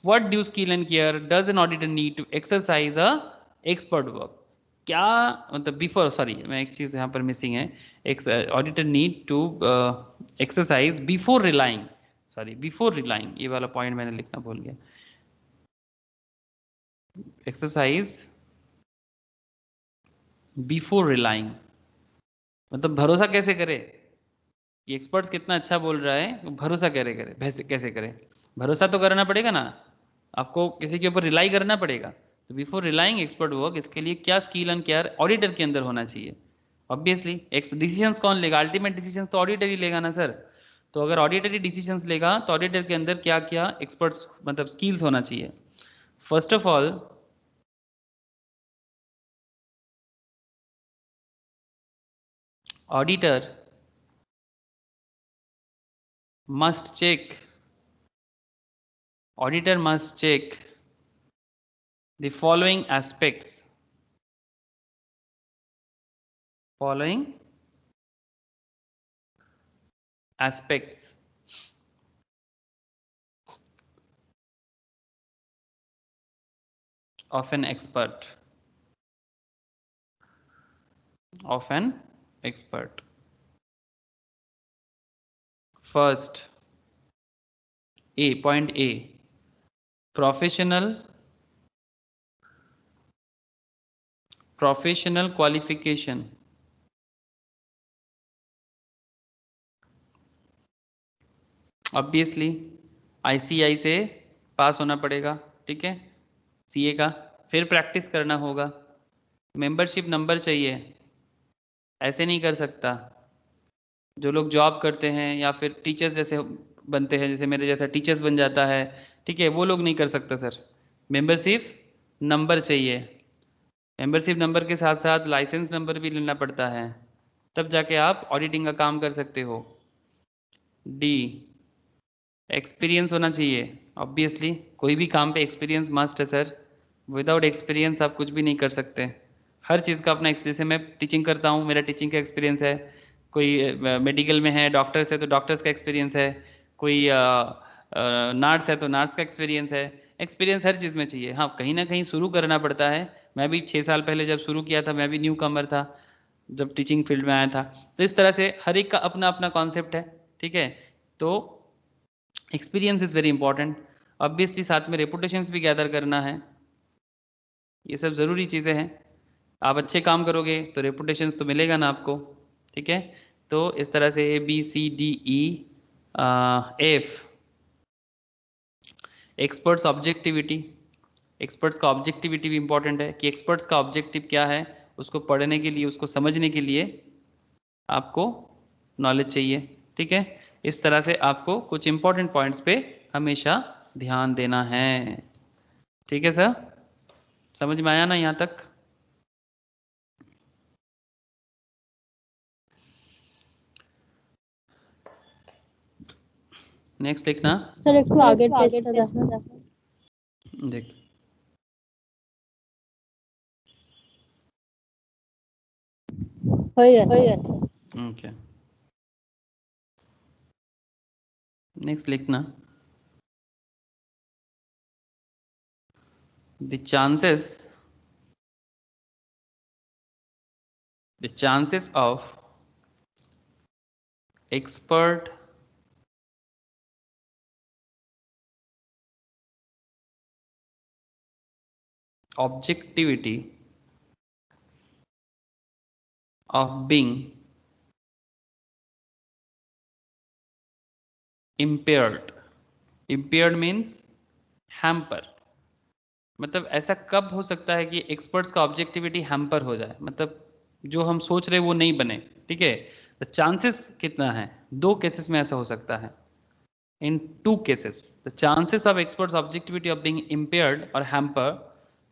what due skill and care does an auditor need to exercise a expert work? क्या मतलब बिफोर, सॉरी मैं एक चीज यहाँ पर मिसिंग है, auditor need to exercise before relying, sorry before relying, ये वाला पॉइंट मैंने लिखना भूल गया। एक्सरसाइज बिफोर रिलाइंग मतलब भरोसा कैसे करे? ये एक्सपर्ट्स कितना अच्छा बोल रहा है, तो भरोसा कैसे करे? भरोसा तो करना पड़ेगा ना, आपको किसी के ऊपर रिलाई करना पड़ेगा। तो बिफोर रिलाइंग एक्सपर्ट वर्क, इसके लिए क्या स्किल एंड केयर ऑडिटर के अंदर होना चाहिए? ऑब्वियसली डिसीजंस कौन लेगा? अल्टीमेट डिसीजंस तो ऑडिटर ही लेगा ना सर। तो अगर ऑडिटर ही डिसीजंस लेगा तो ऑडिटर के अंदर क्या क्या एक्सपर्ट्स मतलब स्किल्स होना चाहिए? First of all, auditor must check the following aspects, of an expert, First, point A, professional qualification, obviously ICI से पास होना पड़ेगा, ठीक है, CA का, फिर प्रैक्टिस करना होगा। मेंबरशिप नंबर चाहिए, ऐसे नहीं कर सकता। जो लोग जॉब करते हैं या फिर टीचर्स जैसे बनते हैं, जैसे मेरे जैसा टीचर्स बन जाता है, ठीक है, वो लोग नहीं कर सकता सर। मेंबरशिप नंबर चाहिए, मेंबरशिप नंबर के साथ साथ लाइसेंस नंबर भी लेना पड़ता है, तब जाके आप ऑडिटिंग का काम कर सकते हो। डी, एक्सपीरियंस होना चाहिए, ऑब्वियसली कोई भी काम पे एक्सपीरियंस मस्ट है सर। विदाउट एक्सपीरियंस आप कुछ भी नहीं कर सकते। हर चीज़ का अपना जैसे मैं टीचिंग करता हूँ, मेरा टीचिंग का एक्सपीरियंस है, कोई मेडिकल में है, डॉक्टर्स है तो डॉक्टर्स का एक्सपीरियंस है, कोई नर्स है तो नर्स का एक्सपीरियंस है। एक्सपीरियंस हर चीज़ में चाहिए। हाँ, कहीं ना कहीं शुरू करना पड़ता है। मैं भी 6 साल पहले जब शुरू किया था, मैं भी न्यू कमर था जब टीचिंग फील्ड में आया था। तो इस तरह से हर एक का अपना अपना कॉन्सेप्ट है, ठीक है। तो experience is very important. Obviously साथ में रेपुटेशंस भी गैदर करना है, ये सब ज़रूरी चीज़ें हैं। आप अच्छे काम करोगे तो रेपुटेशंस तो मिलेगा ना आपको, ठीक है। तो इस तरह से ABCDE F, experts objectivity, experts का ऑब्जेक्टिविटी भी इंपॉर्टेंट है कि एक्सपर्ट्स का ऑब्जेक्टिव क्या है, उसको पढ़ने के लिए, उसको समझने के लिए आपको नॉलेज चाहिए, ठीक है। इस तरह से आपको कुछ इंपॉर्टेंट पॉइंट्स पे हमेशा ध्यान देना है, ठीक है सर। समझ में आया ना यहाँ तक? नेक्स्ट लिखना। सर एक तो आगे टेस्ट था। देख होएगा सर। ओके, नेक्स्ट लिखना। the chances of expert objectivity of being impaired, impaired means hamper, मतलब ऐसा कब हो सकता है कि एक्सपर्ट्स का ऑब्जेक्टिविटी हैम्पर हो जाए, मतलब जो हम सोच रहे वो नहीं बने, ठीक है। द चांसेस कितना है, दो केसेस में ऐसा हो सकता है। In two cases the chances of experts objectivity of being impaired और हैम्पर,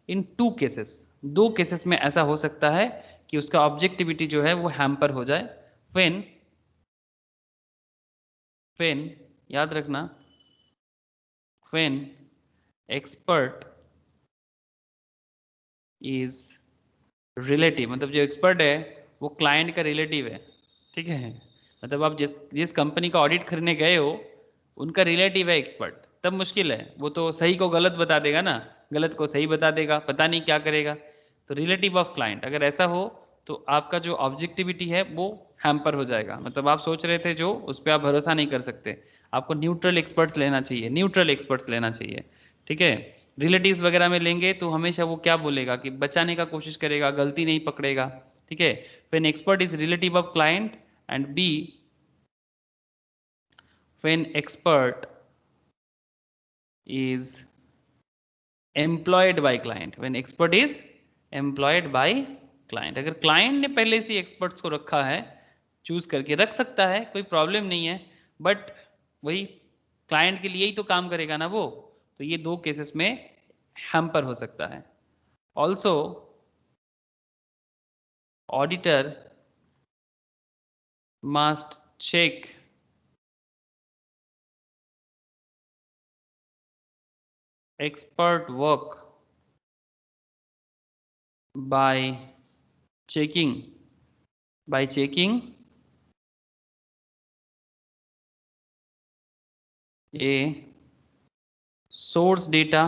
इन टू केसेस, दो केसेस में ऐसा हो सकता है कि उसका ऑब्जेक्टिविटी जो है वो हैम्पर हो जाए। व्हेन व्हेन याद रखना, व्हेन एक्सपर्ट इज रिलेटिव, मतलब जो एक्सपर्ट है वो क्लाइंट का रिलेटिव है, ठीक है। मतलब आप जिस जिस कंपनी का ऑडिट करने गए हो उनका रिलेटिव है एक्सपर्ट, तब मुश्किल है, वो तो सही को गलत बता देगा ना, गलत को सही बता देगा, पता नहीं क्या करेगा। तो रिलेटिव ऑफ क्लाइंट अगर ऐसा हो तो आपका जो ऑब्जेक्टिविटी है वो हैम्पर हो जाएगा, मतलब आप सोच रहे थे जो उस पर आप भरोसा नहीं कर सकते, आपको न्यूट्रल एक्सपर्ट्स लेना चाहिए, न्यूट्रल एक्सपर्ट्स लेना चाहिए, ठीक है। रिलेटिव्स वगैरह में लेंगे तो हमेशा वो क्या बोलेगा कि बचाने का कोशिश करेगा, गलती नहीं पकड़ेगा, ठीक है। When expert is relative of client and B when expert is employed by client, when expert is employed by client, अगर क्लाइंट ने पहले से एक्सपर्ट्स को रखा है, चूज करके रख सकता है, कोई प्रॉब्लम नहीं है, बट वही क्लाइंट के लिए ही तो काम करेगा ना वो, तो ये दो केसेस में हैम्पर हो सकता है। Also auditor must check expert work by checking a source data,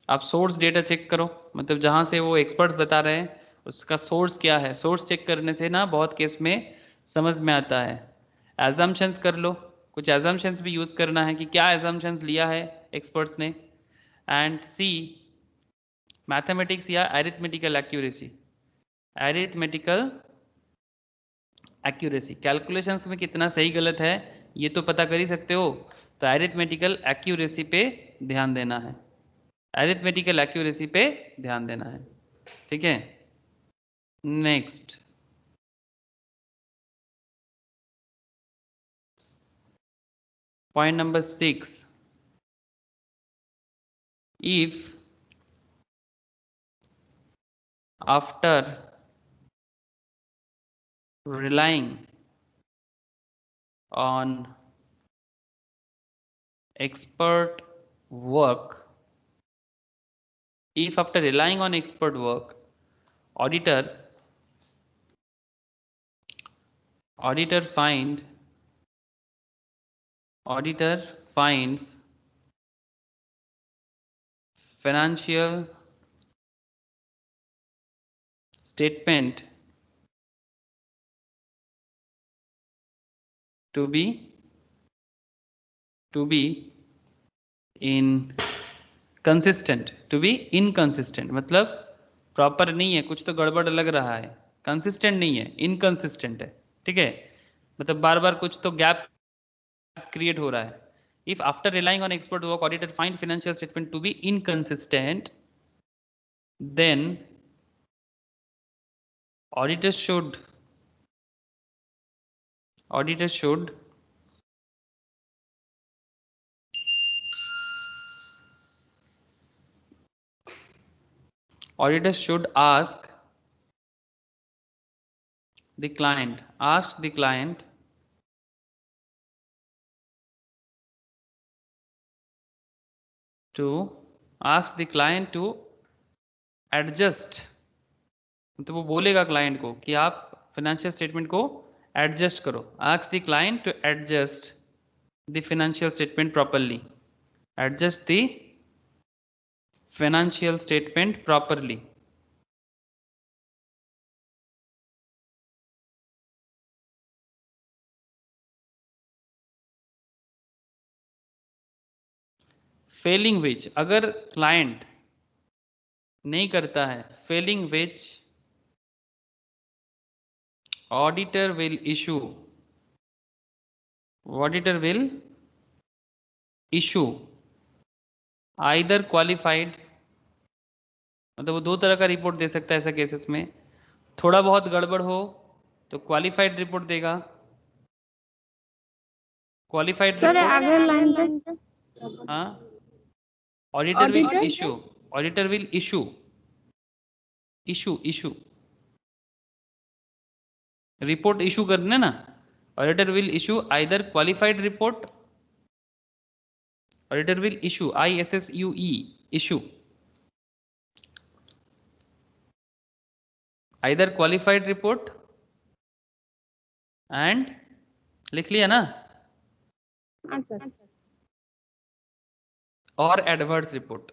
आप सोर्स डेटा चेक करो, मतलब जहाँ से वो एक्सपर्ट्स बता रहे हैं उसका सोर्स क्या है, सोर्स चेक करने से ना बहुत केस में समझ में आता है। एजम्पशंस कर लो, कुछ एजम्पशंस भी यूज़ करना है कि क्या एजम्पशंस लिया है एक्सपर्ट्स ने। एंड सी मैथमेटिक्स या arithmetical accuracy, arithmetical accuracy calculations में कितना सही गलत है ये तो पता कर ही सकते हो, तो एरिथमेटिकल एक्यूरेसी पे ध्यान देना है, एरिथमेटिकल एक्यूरेसी पे ध्यान देना है, ठीक है। Next point number 6, if after relying on expert work, if after relying on expert work auditor finds financial statement to be inconsistent, मतलब प्रॉपर नहीं है, कुछ तो गड़बड़ लग रहा है, कंसिस्टेंट नहीं है, इनकंसिस्टेंट है, ठीक है। मतलब बार बार कुछ तो गैप क्रिएट हो रहा है। If after relying on expert work auditor find financial statement to be inconsistent, then auditor should ask the client to ask the client to adjust, तो वो बोलेगा क्लाइंट को कि आप फाइनेंशियल स्टेटमेंट को एडजस्ट करो. Ask the client to adjust the financial statement properly. Adjust the financial statement properly. Failing which, अगर client नहीं करता है, failing which auditor will issue either qualified, मतलब वो दो तरह का रिपोर्ट दे सकता है ऐसा केसेस में. थोड़ा बहुत गड़बड़ हो तो क्वालिफाइड रिपोर्ट देगा. क्वालिफाइड सर रिपोर्ट, आगे लाइन पे हाँ, auditor will issue report issue करने ना. Auditor will issue either qualified report, auditor will issue ISSUE issue either qualified report and, लिख लिया ना, अच्छा और एडवर्स रिपोर्ट.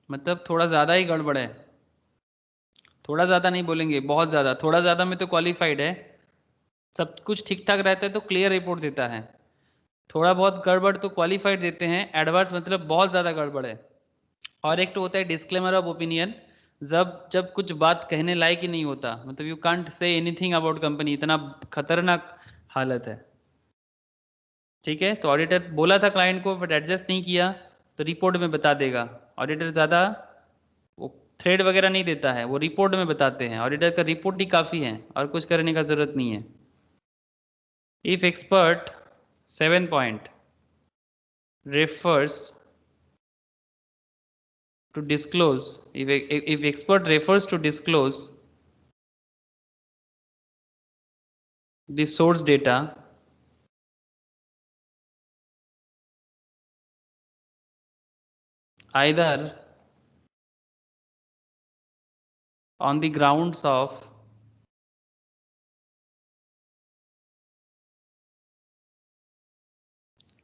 मतलब थोड़ा ज़्यादा ही गड़बड़ है. थोड़ा ज़्यादा नहीं बोलेंगे, बहुत ज़्यादा. थोड़ा ज़्यादा में तो क्वालिफाइड है, सब कुछ ठीक ठाक रहता है तो क्लियर रिपोर्ट देता है. थोड़ा बहुत गड़बड़ तो क्वालिफाइड देते हैं. एडवर्स मतलब बहुत ज़्यादा गड़बड़ है. और एक तो होता है डिस्क्लेमर ऑफ ओपिनियन, जब कुछ बात कहने लायक ही नहीं होता, मतलब you can't say anything about company. इतना खतरनाक हालत है. ठीक है, तो ऑडिटर बोला था क्लाइंट को बट एडजस्ट नहीं किया तो रिपोर्ट में बता देगा. ऑडिटर ज़्यादा वो थ्रेड वगैरह नहीं देता है, वो रिपोर्ट में बताते हैं. ऑडिटर का रिपोर्ट ही काफ़ी है और कुछ करने का ज़रूरत नहीं है. If expert 7 point refers to disclose, if expert refers to disclose the source data either on the grounds of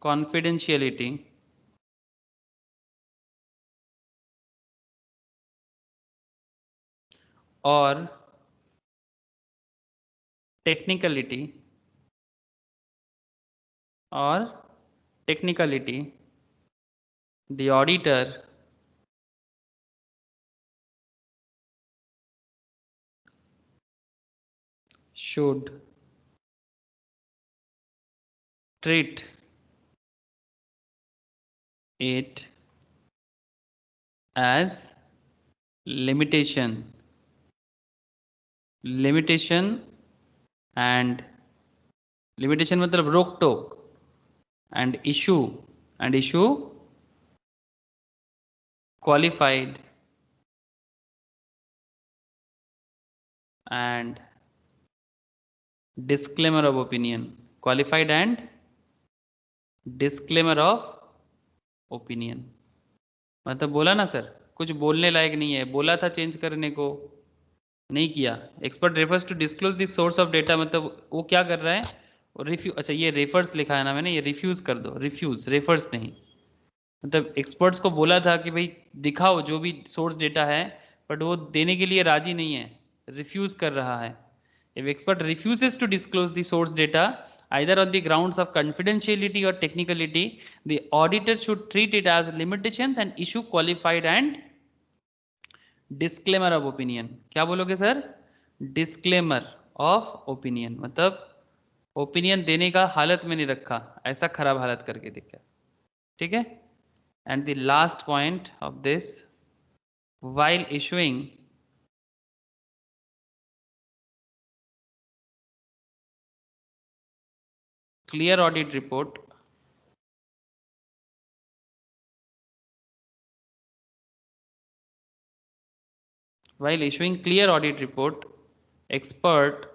confidentiality or technicality the auditor should treat it as limitation and limitation मतलब रोक टोक, and issue qualified and disclaimer of opinion, qualified and disclaimer of opinion. मतलब बोला ना sir, कुछ बोलने लायक नहीं है. बोला था चेंज करने को, नहीं किया. Expert refers to disclose the source of data, मतलब वो क्या कर रहा है, अच्छा ये रेफर्स लिखा है ना मैंने, ये रिफ्यूज कर दो. रिफ्यूज, रेफर्स नहीं. मतलब एक्सपर्ट्स को बोला था कि भाई दिखाओ जो भी सोर्स डेटा है, बट वो देने के लिए राजी नहीं है, रिफ्यूज कर रहा है. If expert refuses to disclose the source data either on the grounds of confidentiality or technicality, the auditor should treat it as limitations and issue qualified and disclaimer of opinion. क्या बोलोगे sir? disclaimer of opinion, मतलब opinion देने का हालत में नहीं रखा, ऐसा खराब हालत करके दिखा. ठीक है. And the last point of this, while issuing clear audit report, expert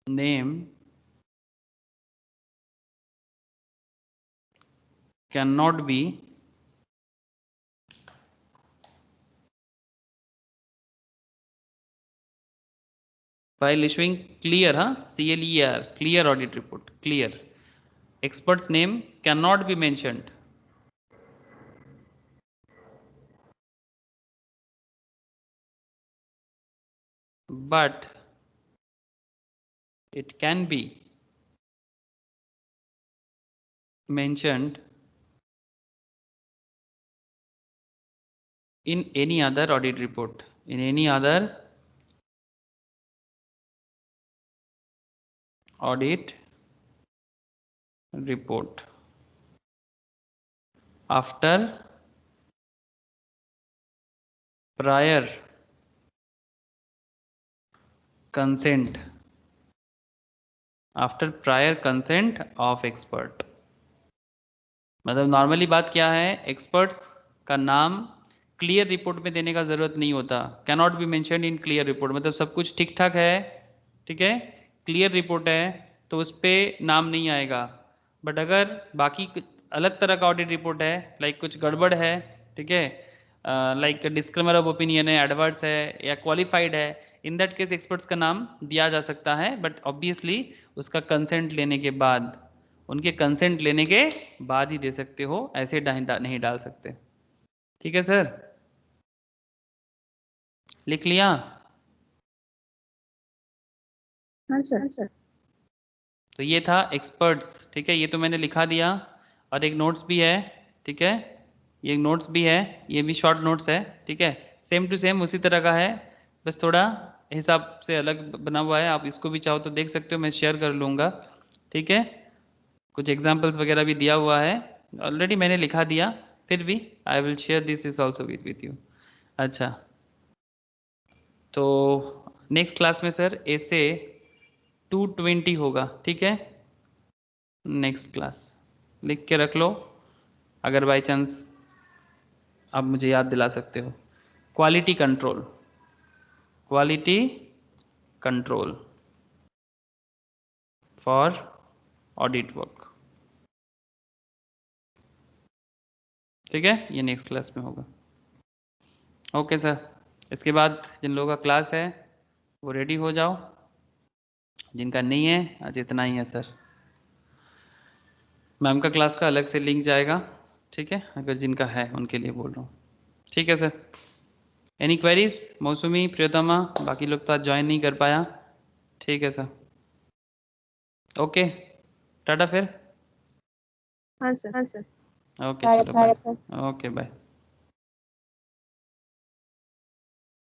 name cannot be while issuing clear, CLER, clear audit report, clear. Expert's name cannot be mentioned. But it can be mentioned in any other audit report, in any other audit report after prior consent, after prior consent of expert. मतलब normally बात क्या है, experts का नाम clear report में देने का ज़रूरत नहीं होता, cannot be mention in clear report, मतलब सब कुछ ठीक ठाक है, ठीक है, क्लियर रिपोर्ट है तो उस पर नाम नहीं आएगा। बट अगर बाकी अलग तरह का ऑडिट रिपोर्ट है, लाइक कुछ गड़बड़ है, ठीक है, लाइक डिस्क्लेमर ऑफ ओपिनियन है, एडवर्स है या क्वालिफाइड है, इन दैट केस एक्सपर्ट्स का नाम दिया जा सकता है, बट ऑब्वियसली उसका कंसेंट लेने के बाद, उनके कंसेंट लेने के बाद ही दे सकते हो, ऐसे नहीं डाल सकते। ठीक है सर, लिख लिया? हाँ सर। तो ये था एक्सपर्ट्स, ठीक है, ये तो मैंने लिखा दिया, और एक नोट्स भी है, ठीक है, ये एक नोट्स भी है, ये भी शॉर्ट नोट्स है, ठीक है, सेम टू सेम उसी तरह का है, बस थोड़ा हिसाब से अलग बना हुआ है, आप इसको भी चाहो तो देख सकते हो, मैं शेयर कर लूँगा, ठीक है, कुछ एग्जाम्पल्स वगैरह भी दिया हुआ है, ऑलरेडी मैंने लिखा दिया, फिर भी I will share this is also with you. अच्छा, तो नेक्स्ट क्लास में सर ऐसे 220 होगा, ठीक है, नेक्स्ट क्लास लिख के रख लो, अगर बाई चांस आप मुझे याद दिला सकते हो। Quality control, quality control for audit work, ठीक है, ये नेक्स्ट क्लास में होगा। ओके सर, इसके बाद जिन लोगों का क्लास है वो रेडी हो जाओ, जिनका नहीं है आज इतना ही है सर, मैम का क्लास का अलग से लिंक जाएगा, ठीक है, अगर जिनका है उनके लिए बोल रहा हूँ, ठीक है सर। Any queries? मौसमी, प्रियतमा, बाकी लोग तो आज ज्वाइन नहीं कर पाया, ठीक है सर, ओके, टाटा फिर। हाँ sir. Okay sir, bye sir. Okay bye.